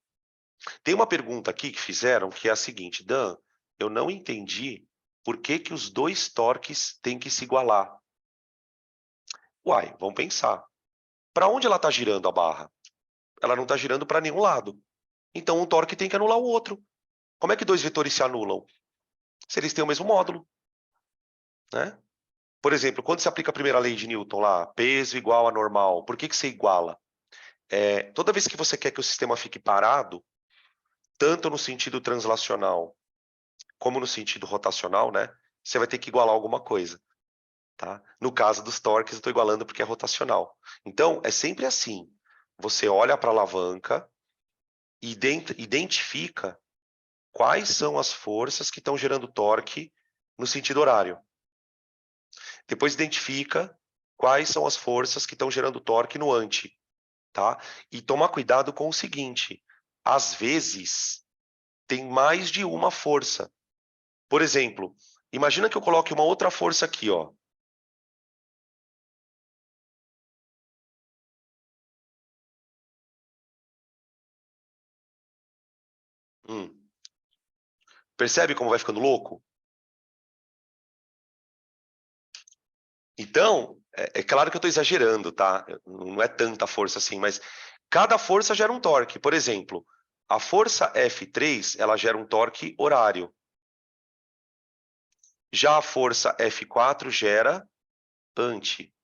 Tem uma pergunta aqui que fizeram que é a seguinte: Dan, eu não entendi por que os dois torques têm que se igualar. Uai, vamos pensar. Para onde ela está girando a barra? Ela não está girando para nenhum lado. Então um torque tem que anular o outro. Como é que dois vetores se anulam? Se eles têm o mesmo módulo. Né? Por exemplo, quando se aplica a primeira lei de Newton lá, peso igual a normal, por que você iguala? Toda vez que você quer que o sistema fique parado, tanto no sentido translacional como no sentido rotacional, né, você vai ter que igualar alguma coisa. Tá? No caso dos torques, eu estou igualando porque é rotacional. Então, é sempre assim. Você olha para a alavanca e identifica quais são as forças que estão gerando torque no sentido horário. Depois identifica quais são as forças que estão gerando torque no anti. Tá? E tomar cuidado com o seguinte, às vezes tem mais de uma força. Por exemplo, imagina que eu coloque uma outra força aqui, ó. Percebe como vai ficando louco? Então, é claro que eu estou exagerando, tá? Não é tanta força assim, mas cada força gera um torque. Por exemplo, a força F3, ela gera um torque horário. Já a força F4 gera anti.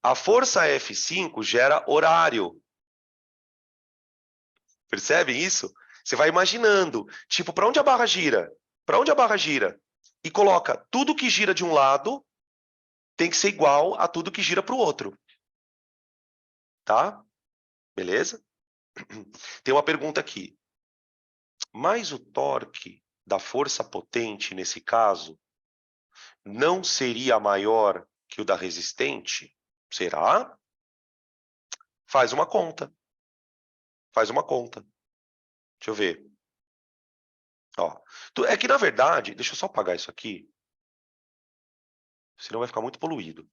A força F5 gera horário. Percebem isso? Você vai imaginando, tipo, para onde a barra gira? Para onde a barra gira? E coloca tudo que gira de um lado tem que ser igual a tudo que gira para o outro. Tá? Beleza? Tem uma pergunta aqui. Mas o torque da força potente, nesse caso, não seria maior que o da resistente? Será? Faz uma conta. Faz uma conta. Deixa eu ver. Ó, é que, na verdade, deixa eu só apagar isso aqui, senão vai ficar muito poluído.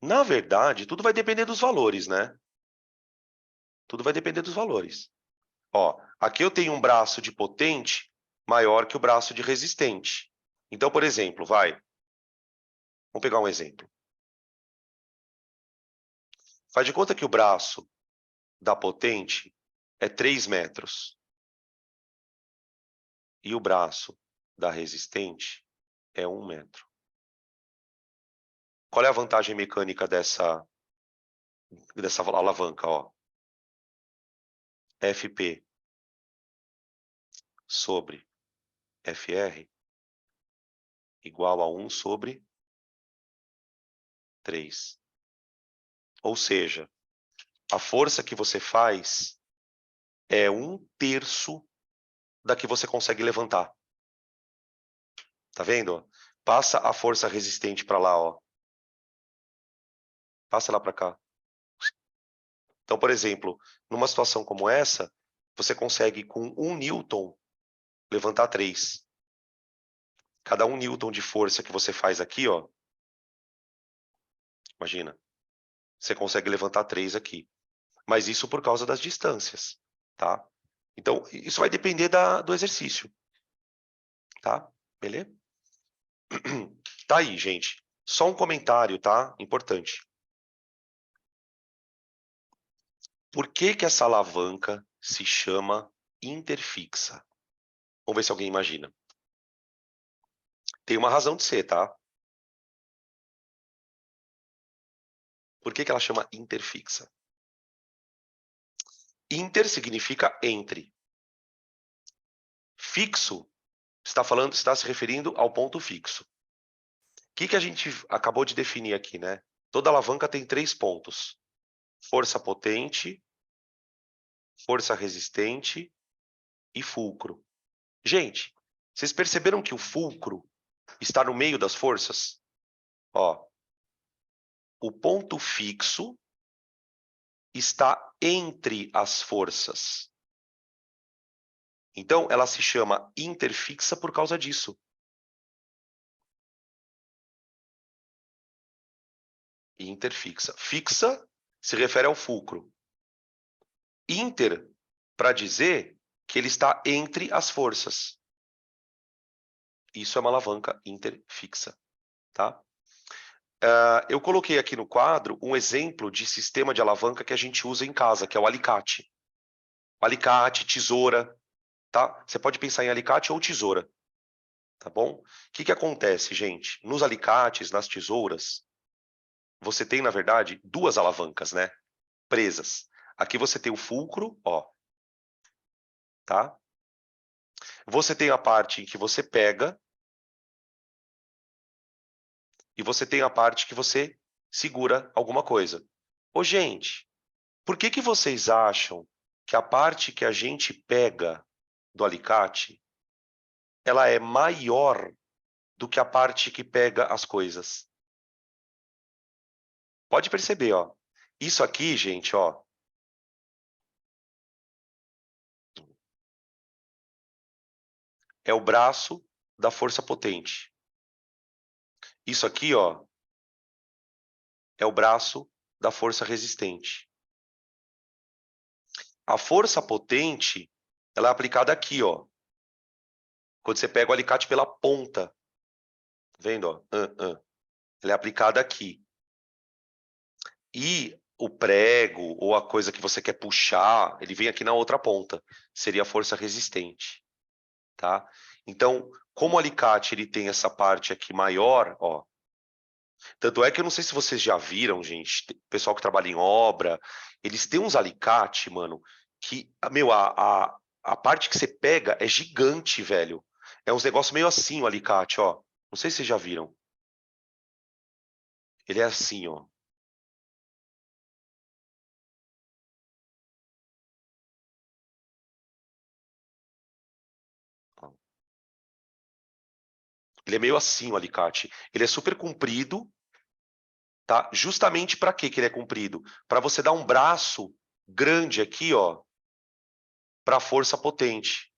Na verdade, tudo vai depender dos valores, né? Tudo vai depender dos valores. Ó, aqui eu tenho um braço de potente maior que o braço de resistente. Então, por exemplo, vamos pegar um exemplo. Faz de conta que o braço da potente é 3 metros. E o braço da resistente é 1 metro. Qual é a vantagem mecânica dessa alavanca? Ó? FP sobre FR igual a 1 sobre 3. Ou seja, a força que você faz é 1/3 da que você consegue levantar. Tá vendo? Passa a força resistente para lá, ó. Passa lá para cá. Então, por exemplo, numa situação como essa, você consegue com 1 newton levantar 3. Cada 1 newton de força que você faz aqui, ó, imagina, você consegue levantar 3 aqui. Mas isso por causa das distâncias, tá? Então, isso vai depender do exercício, tá? Beleza? Tá aí, gente. Só um comentário, tá? Importante. Por que que essa alavanca se chama interfixa? Vamos ver se alguém imagina. Tem uma razão de ser, tá? Por que que ela chama interfixa? Inter significa entre. Fixo está se referindo ao ponto fixo. O que a gente acabou de definir aqui, né? Toda alavanca tem 3 pontos. Força potente, força resistente e fulcro. Gente, vocês perceberam que o fulcro está no meio das forças? Ó, o ponto fixo está entre as forças. Então, ela se chama interfixa por causa disso. Interfixa. Fixa se refere ao fulcro. Inter, para dizer que ele está entre as forças. Isso é uma alavanca interfixa, tá? Eu coloquei aqui no quadro um exemplo de sistema de alavanca que a gente usa em casa, que é o alicate. Alicate, tesoura, tá? Você pode pensar em alicate ou tesoura, tá bom? O que acontece, gente? Nos alicates, nas tesouras, você tem, na verdade, 2 alavancas, né? Presas. Aqui você tem o fulcro, ó, tá? Você tem a parte em que você pega e você tem a parte que você segura alguma coisa. Ô, gente, por que que vocês acham que a parte que a gente pega do alicate, ela é maior do que a parte que pega as coisas? Pode perceber, ó. Isso aqui, gente, ó, é o braço da força potente. Isso aqui, ó, é o braço da força resistente. A força potente, ela é aplicada aqui, ó. Quando você pega o alicate pela ponta, tá vendo, ó? Ela é aplicada aqui. E o prego ou a coisa que você quer puxar, ele vem aqui na outra ponta. Seria a força resistente, tá? Então, como o alicate ele tem essa parte aqui maior, ó. Tanto é que eu não sei se vocês já viram, gente, pessoal que trabalha em obra, eles têm uns alicate, mano, que, meu, a parte que você pega é gigante, velho. É uns negócios meio assim o alicate, ó. Não sei se vocês já viram. Ele é assim, ó. Ele é meio assim o alicate. Ele é super comprido, tá? Justamente para que ele é comprido? Para você dar um braço grande aqui, ó, para a força potente.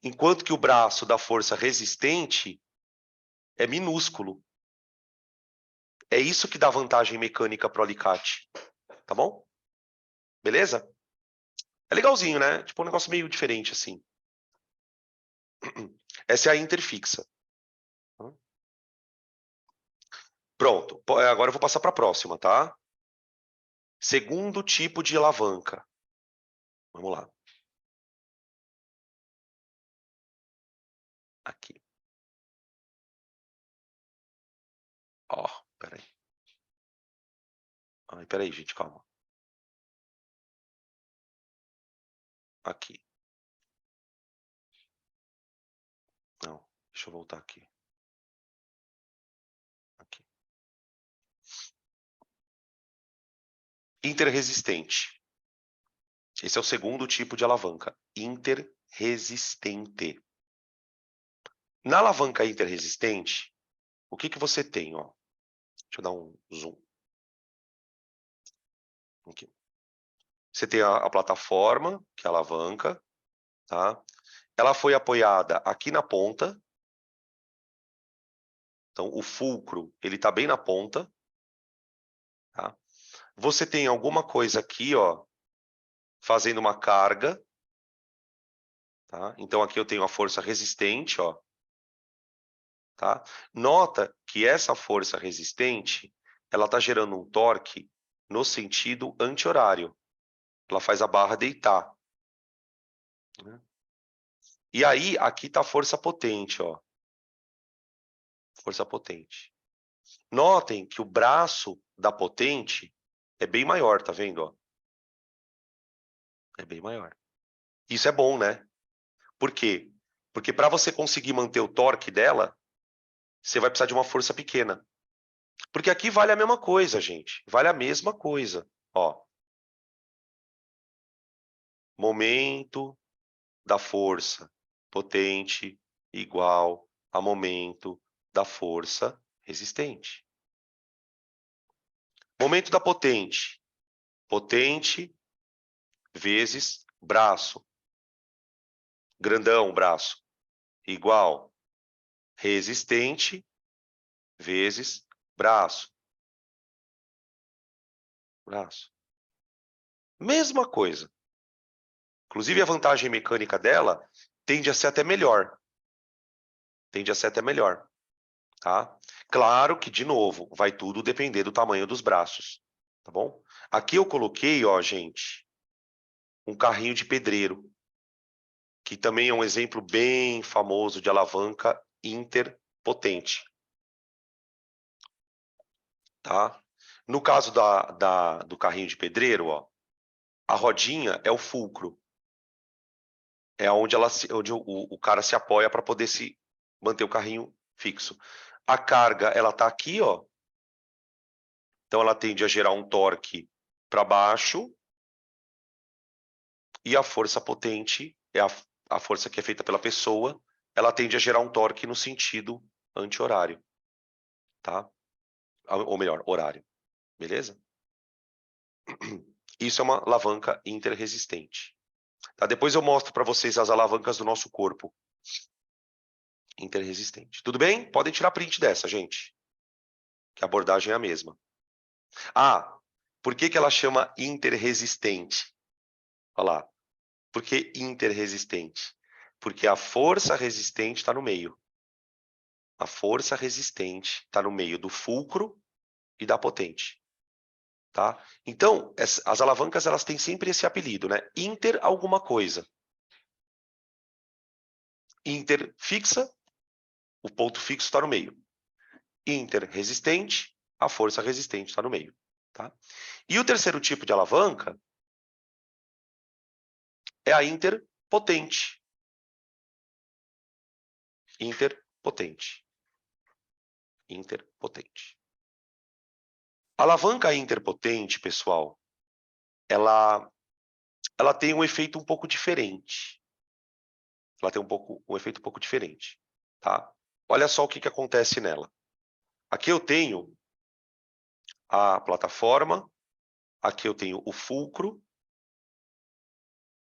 Enquanto que o braço da força resistente é minúsculo. É isso que dá vantagem mecânica para o alicate. Tá bom? Beleza? É legalzinho, né? Tipo um negócio meio diferente assim. Essa é a interfixa. Pronto. Agora eu vou passar para a próxima, tá? Segundo tipo de alavanca. Vamos lá. Aqui. Ó, peraí. Ai, peraí, gente, calma. Aqui. Não, deixa eu voltar aqui. Aqui. Interresistente. Esse é o segundo tipo de alavanca. Interresistente. Na alavanca interresistente, o que você tem? Ó? Deixa eu dar um zoom. Aqui. Você tem a plataforma, que é a alavanca. Tá? Ela foi apoiada aqui na ponta. Então, o fulcro ele está bem na ponta. Tá? Você tem alguma coisa aqui, ó, fazendo uma carga. Tá? Então, aqui eu tenho a força resistente. Ó, tá? Nota que essa força resistente ela está gerando um torque no sentido anti-horário. Ela faz a barra deitar. Né? E aí, aqui está a força potente. Ó. Força potente. Notem que o braço da potente é bem maior, tá vendo? Ó? É bem maior. Isso é bom, né? Por quê? Porque para você conseguir manter o torque dela, você vai precisar de uma força pequena. Porque aqui vale a mesma coisa, gente. Vale a mesma coisa. Ó. Momento da força potente igual a momento da força resistente. Momento da potente. Potente vezes braço. Grandão, braço. Igual resistente vezes braço. Braço. Mesma coisa. Inclusive, a vantagem mecânica dela tende a ser até melhor. Tende a ser até melhor. Tá? Claro que, de novo, vai tudo depender do tamanho dos braços. Tá bom? Aqui eu coloquei, ó, gente, um carrinho de pedreiro, que também é um exemplo bem famoso de alavanca interpotente. Tá? No caso do carrinho de pedreiro, ó, a rodinha é o fulcro. É onde o cara se apoia para poder se manter o carrinho fixo. A carga, ela está aqui, ó. Então, ela tende a gerar um torque para baixo. E a força potente, é a força que é feita pela pessoa, ela tende a gerar um torque no sentido anti-horário. Tá? Ou melhor, horário. Beleza? Isso é uma alavanca interresistente. Tá? Depois eu mostro para vocês as alavancas do nosso corpo. Interresistente. Tudo bem? Podem tirar print dessa, gente. Que a abordagem é a mesma. Ah, por que ela chama interresistente? Olha lá. Por que interresistente? Porque a força resistente está no meio. A força resistente está no meio do fulcro e da potente. Tá? Então, as alavancas elas têm sempre esse apelido, né? Inter alguma coisa. Inter fixa, o ponto fixo está no meio. Inter resistente, a força resistente está no meio. Tá? E o terceiro tipo de alavanca é a interpotente. Interpotente. Interpotente. A alavanca interpotente, pessoal, ela tem um efeito um pouco diferente. Ela tem um efeito um pouco diferente. Tá? Olha só o que acontece nela. Aqui eu tenho a plataforma, aqui eu tenho o fulcro,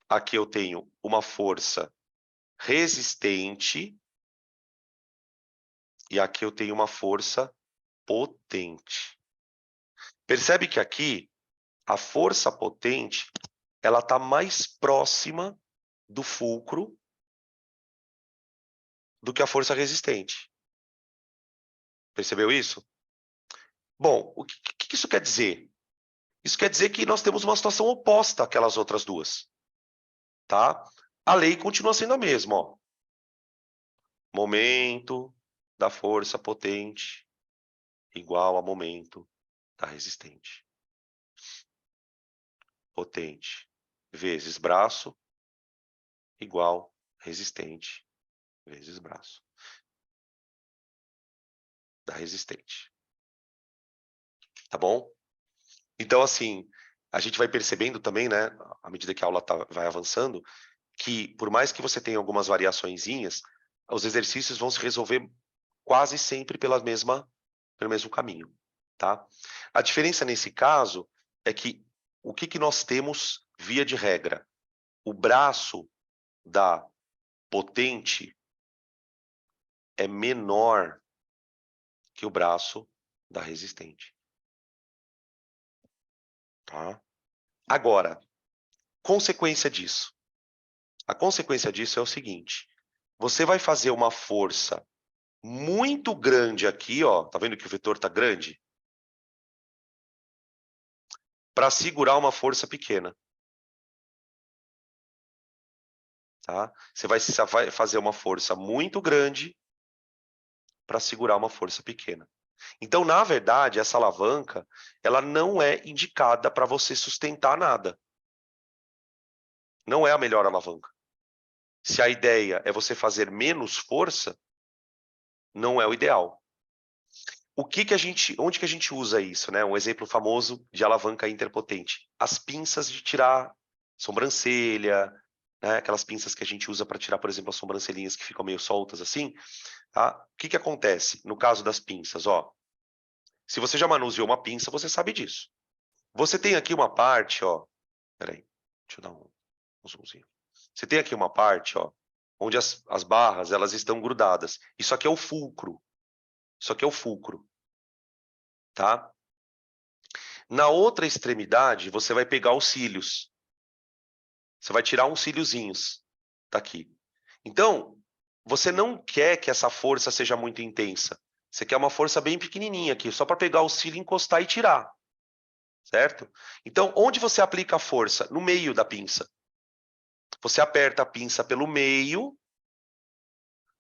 aqui eu tenho uma força resistente e aqui eu tenho uma força potente. Percebe que aqui a força potente, ela está mais próxima do fulcro do que a força resistente. Percebeu isso? Bom, o que isso quer dizer? Isso quer dizer que nós temos uma situação oposta àquelas outras duas. Tá? A lei continua sendo a mesma. Ó. Momento da força potente igual a momento da resistente. Potente vezes braço igual resistente vezes braço da resistente. Tá bom? Então, assim, a gente vai percebendo também, né, à medida que a aula vai avançando, que por mais que você tenha algumas variaçõezinhas, os exercícios vão se resolver quase sempre pelo mesmo caminho, tá? A diferença nesse caso é que o que nós temos via de regra? O braço da potente é menor que o braço da resistente, tá? Agora, consequência disso. A consequência disso é o seguinte: você vai fazer uma força muito grande aqui, ó, tá vendo que o vetor tá grande? Para segurar uma força pequena, tá? Você vai fazer uma força muito grande para segurar uma força pequena. Então, na verdade, essa alavanca, ela não é indicada para você sustentar nada. Não é a melhor alavanca. Se a ideia é você fazer menos força, não é o ideal. Onde que a gente usa isso, né? Um exemplo famoso de alavanca interpotente. As pinças de tirar sobrancelha, né? Aquelas pinças que a gente usa para tirar, por exemplo, as sobrancelhinhas que ficam meio soltas assim, tá? O que acontece no caso das pinças, ó? Se você já manuseou uma pinça, você sabe disso. Você tem aqui uma parte, ó. Peraí, deixa eu dar um zoomzinho. Você tem aqui uma parte, ó, onde as barras elas estão grudadas. Isso aqui é o fulcro. Isso aqui é o fulcro, tá? Na outra extremidade, você vai pegar os cílios. Você vai tirar uns cíliozinhos daqui. Então, você não quer que essa força seja muito intensa. Você quer uma força bem pequenininha aqui, só para pegar o cílio, encostar e tirar. Certo? Então, onde você aplica a força? No meio da pinça. Você aperta a pinça pelo meio.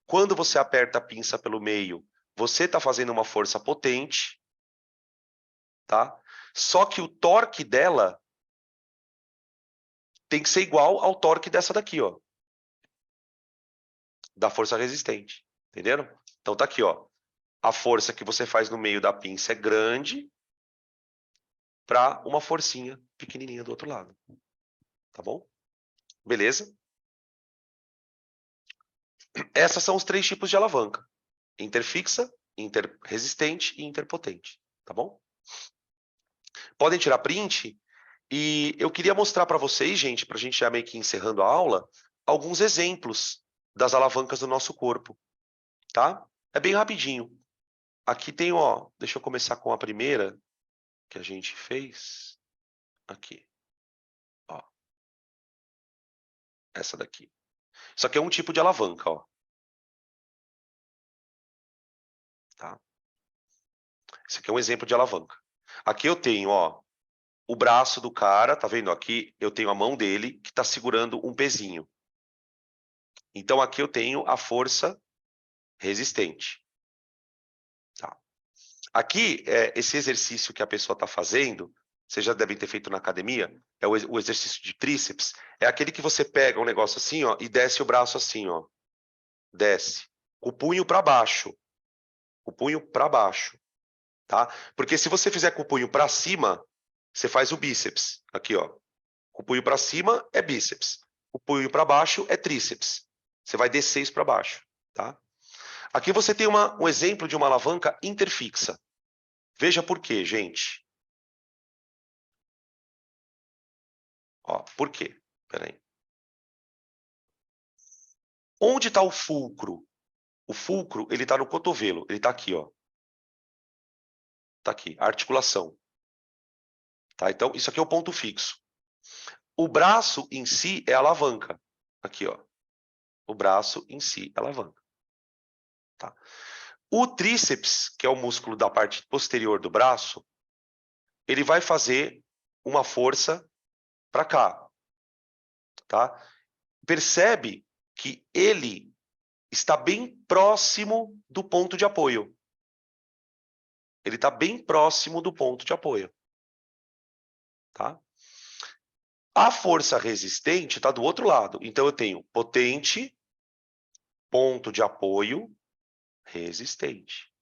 Quando você aperta a pinça pelo meio, você está fazendo uma força potente, tá? Só que o torque dela tem que ser igual ao torque dessa daqui, ó, da força resistente, entenderam? Então tá aqui, ó, a força que você faz no meio da pinça é grande para uma forcinha pequenininha do outro lado, tá bom? Beleza? Essas são os 3 tipos de alavanca: interfixa, interresistente e interpotente, tá bom? Podem tirar print. E eu queria mostrar para vocês, gente, para a gente já meio que encerrando a aula, alguns exemplos das alavancas do nosso corpo, tá? É bem rapidinho. Aqui tem, ó, deixa eu começar com a primeira que a gente fez. Aqui, ó, essa daqui. Isso aqui é um tipo de alavanca, ó. Tá? Esse aqui é um exemplo de alavanca. Aqui eu tenho, ó, o braço do cara, tá vendo? Aqui eu tenho a mão dele que está segurando um pezinho. Então aqui eu tenho a força resistente. Tá? Aqui, esse exercício que a pessoa está fazendo, vocês já devem ter feito na academia, é o exercício de tríceps, é aquele que você pega um negócio assim, ó, e desce o braço assim, ó. Desce. O punho para baixo. O punho para baixo. Tá? Porque se você fizer com o punho para cima, você faz o bíceps. Aqui, ó. O punho para cima é bíceps. O punho para baixo é tríceps. Você vai descer isso para baixo. Tá? Aqui você tem um exemplo de uma alavanca interfixa. Veja por quê, gente. Ó, por quê? Peraí. Onde está o fulcro? O fulcro, ele está no cotovelo. Ele está aqui, ó. Está aqui, a articulação. Tá? Então, isso aqui é o ponto fixo. O braço em si é a alavanca. Aqui, ó. O braço em si é a alavanca. Tá? O tríceps, que é o músculo da parte posterior do braço, ele vai fazer uma força para cá. Tá? Percebe que ele está bem próximo do ponto de apoio. Ele está bem próximo do ponto de apoio. Tá? A força resistente está do outro lado. Então, eu tenho potente, ponto de apoio, resistente.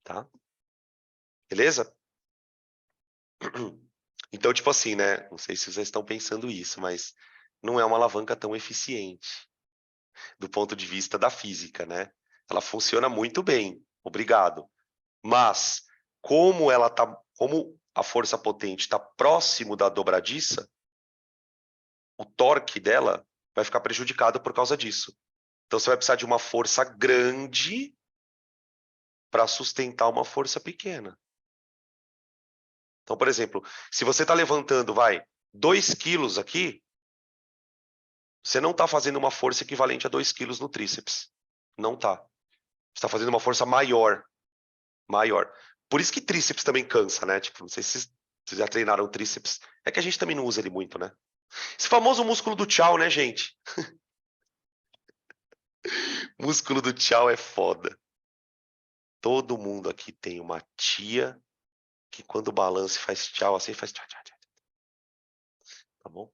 Tá? Beleza? Então, tipo assim, né? Não sei se vocês estão pensando isso, mas não é uma alavanca tão eficiente do ponto de vista da física, né? Ela funciona muito bem, obrigado. Mas como a força potente está próximo da dobradiça, o torque dela vai ficar prejudicado por causa disso. Então você vai precisar de uma força grande para sustentar uma força pequena. Então, por exemplo, se você está levantando, 2 quilos aqui, você não está fazendo uma força equivalente a 2 quilos no tríceps. Não está. Você está fazendo uma força maior. Maior. Por isso que tríceps também cansa, né? Tipo, não sei se vocês já treinaram o tríceps. É que a gente também não usa ele muito, né? Esse famoso músculo do tchau, né, gente? Músculo do tchau é foda. Todo mundo aqui tem uma tia que quando balança e faz tchau assim, faz tchau, tchau, tchau. Tá bom?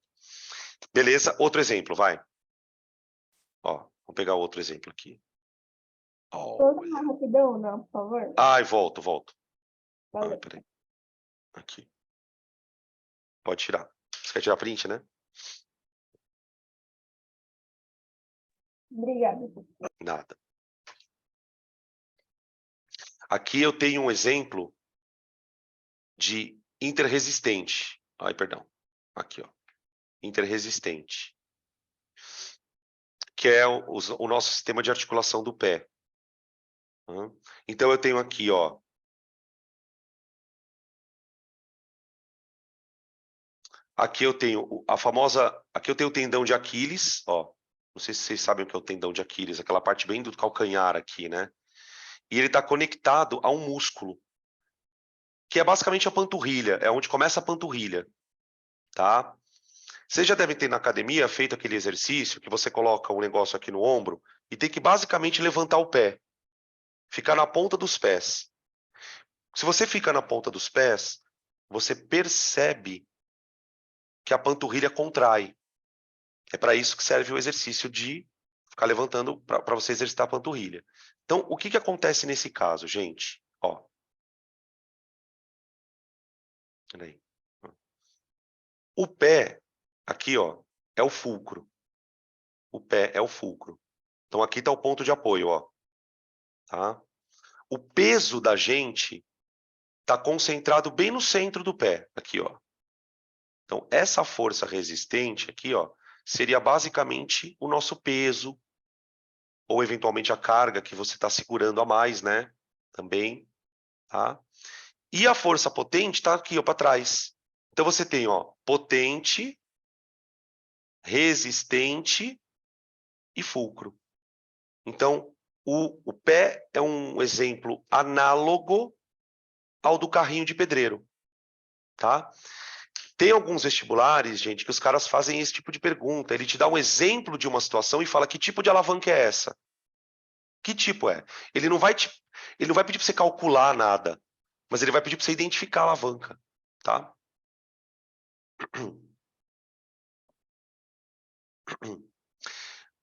Beleza, outro exemplo, vai. Ó, vou pegar outro exemplo aqui. Posso falar rapidão, não, por favor? Ai, volto. Valeu. Peraí. Aqui. Pode tirar. Você quer tirar print, né? Obrigada. Nada. Aqui eu tenho um exemplo de interresistente. Ai, perdão. Aqui, ó. Interresistente. Que é o nosso sistema de articulação do pé. Então eu tenho aqui, ó. Aqui eu tenho a famosa. Aqui eu tenho o tendão de Aquiles, ó. Não sei se vocês sabem o que é o tendão de Aquiles, aquela parte bem do calcanhar aqui, né? E ele está conectado a um músculo, que é basicamente a panturrilha, é onde começa a panturrilha, tá? Vocês já devem ter na academia feito aquele exercício que você coloca um negócio aqui no ombro e tem que basicamente levantar o pé, ficar na ponta dos pés. Se você fica na ponta dos pés, você percebe que a panturrilha contrai. É para isso que serve o exercício de ficar levantando para você exercitar a panturrilha. Então, o que acontece nesse caso, gente? Ó. Peraí. O pé, aqui, ó, é o fulcro. O pé é o fulcro. Então, aqui está o ponto de apoio, ó. Tá? O peso da gente está concentrado bem no centro do pé, aqui, ó. Então, essa força resistente aqui, ó, seria basicamente o nosso peso, ou eventualmente a carga que você está segurando a mais, né? Também, tá? E a força potente está aqui, ó, para trás. Então, você tem, ó, potente, resistente e fulcro. Então, o pé é um exemplo análogo ao do carrinho de pedreiro, tá? Tem alguns vestibulares, gente, que os caras fazem esse tipo de pergunta. Ele te dá um exemplo de uma situação e fala que tipo de alavanca é essa? Que tipo é? Ele não vai pedir para você calcular nada, mas ele vai pedir para você identificar a alavanca, tá?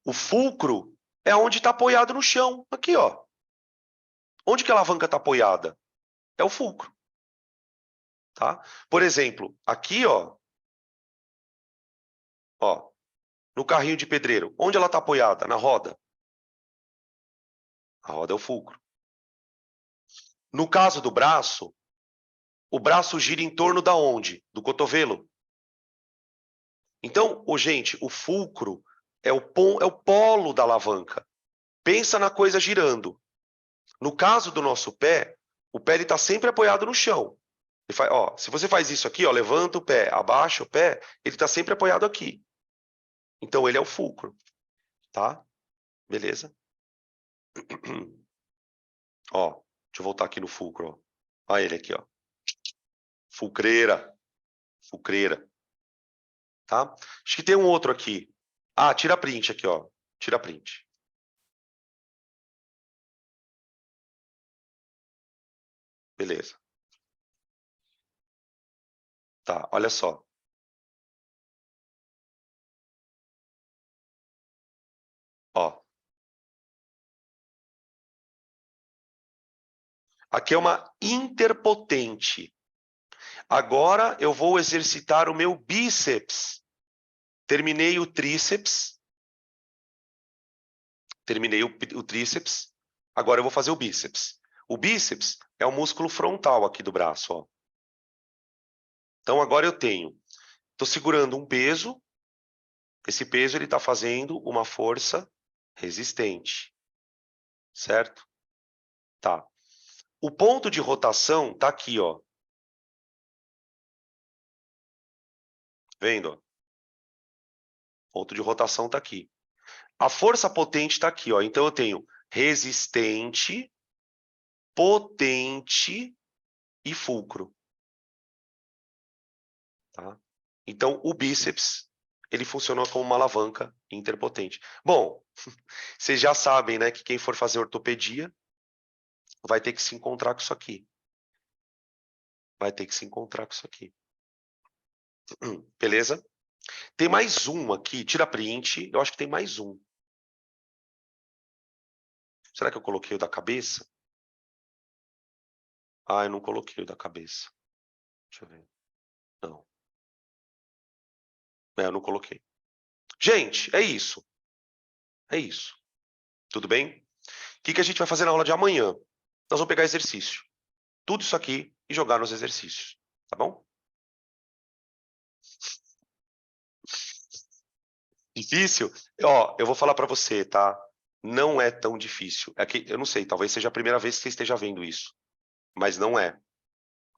O fulcro é onde está apoiado no chão, aqui, ó. Onde que a alavanca está apoiada? É o fulcro, tá? Por exemplo, aqui, ó, no carrinho de pedreiro, onde ela está apoiada? Na roda. A roda é o fulcro. No caso do braço, o braço gira em torno da onde? Do cotovelo. Então, gente, o fulcro é o polo da alavanca. Pensa na coisa girando. No caso do nosso pé, o pé está sempre apoiado no chão. Ó, se você faz isso aqui, ó, levanta o pé, abaixa o pé, ele está sempre apoiado aqui. Então, ele é o fulcro, tá? Beleza? Ó, deixa eu voltar aqui no fulcro, ó. Olha ele aqui, ó. Fulcreira. Fulcreira. Tá? Acho que tem um outro aqui. Ah, tira print aqui, ó. Tira print. Beleza. Tá, olha só. Ó. Aqui é uma interpotente. Agora eu vou exercitar o meu bíceps. Terminei o tríceps. Terminei o tríceps. Agora eu vou fazer o bíceps. O bíceps é o músculo frontal aqui do braço, ó. Então agora eu estou segurando um peso. Esse peso ele está fazendo uma força resistente, certo? Tá. O ponto de rotação está aqui, ó. Vendo? O ponto de rotação está aqui. A força potente está aqui, ó. Então eu tenho resistente, potente e fulcro. Tá? Então o bíceps ele funciona como uma alavanca interpotente. Bom, vocês já sabem, né, que quem for fazer ortopedia vai ter que se encontrar com isso aqui. Vai ter que se encontrar com isso aqui. Beleza? Tem mais um aqui, tira print. Eu acho que tem mais um. Será que eu coloquei o da cabeça? Ah, eu não coloquei o da cabeça. Deixa eu ver. Não. Eu não coloquei. Gente, é isso. É isso. Tudo bem? O que a gente vai fazer na aula de amanhã? Nós vamos pegar exercício. Tudo isso aqui e jogar nos exercícios. Tá bom? Difícil? Ó, eu vou falar para você, tá? Não é tão difícil. É que, eu não sei, talvez seja a primeira vez que você esteja vendo isso. Mas não é.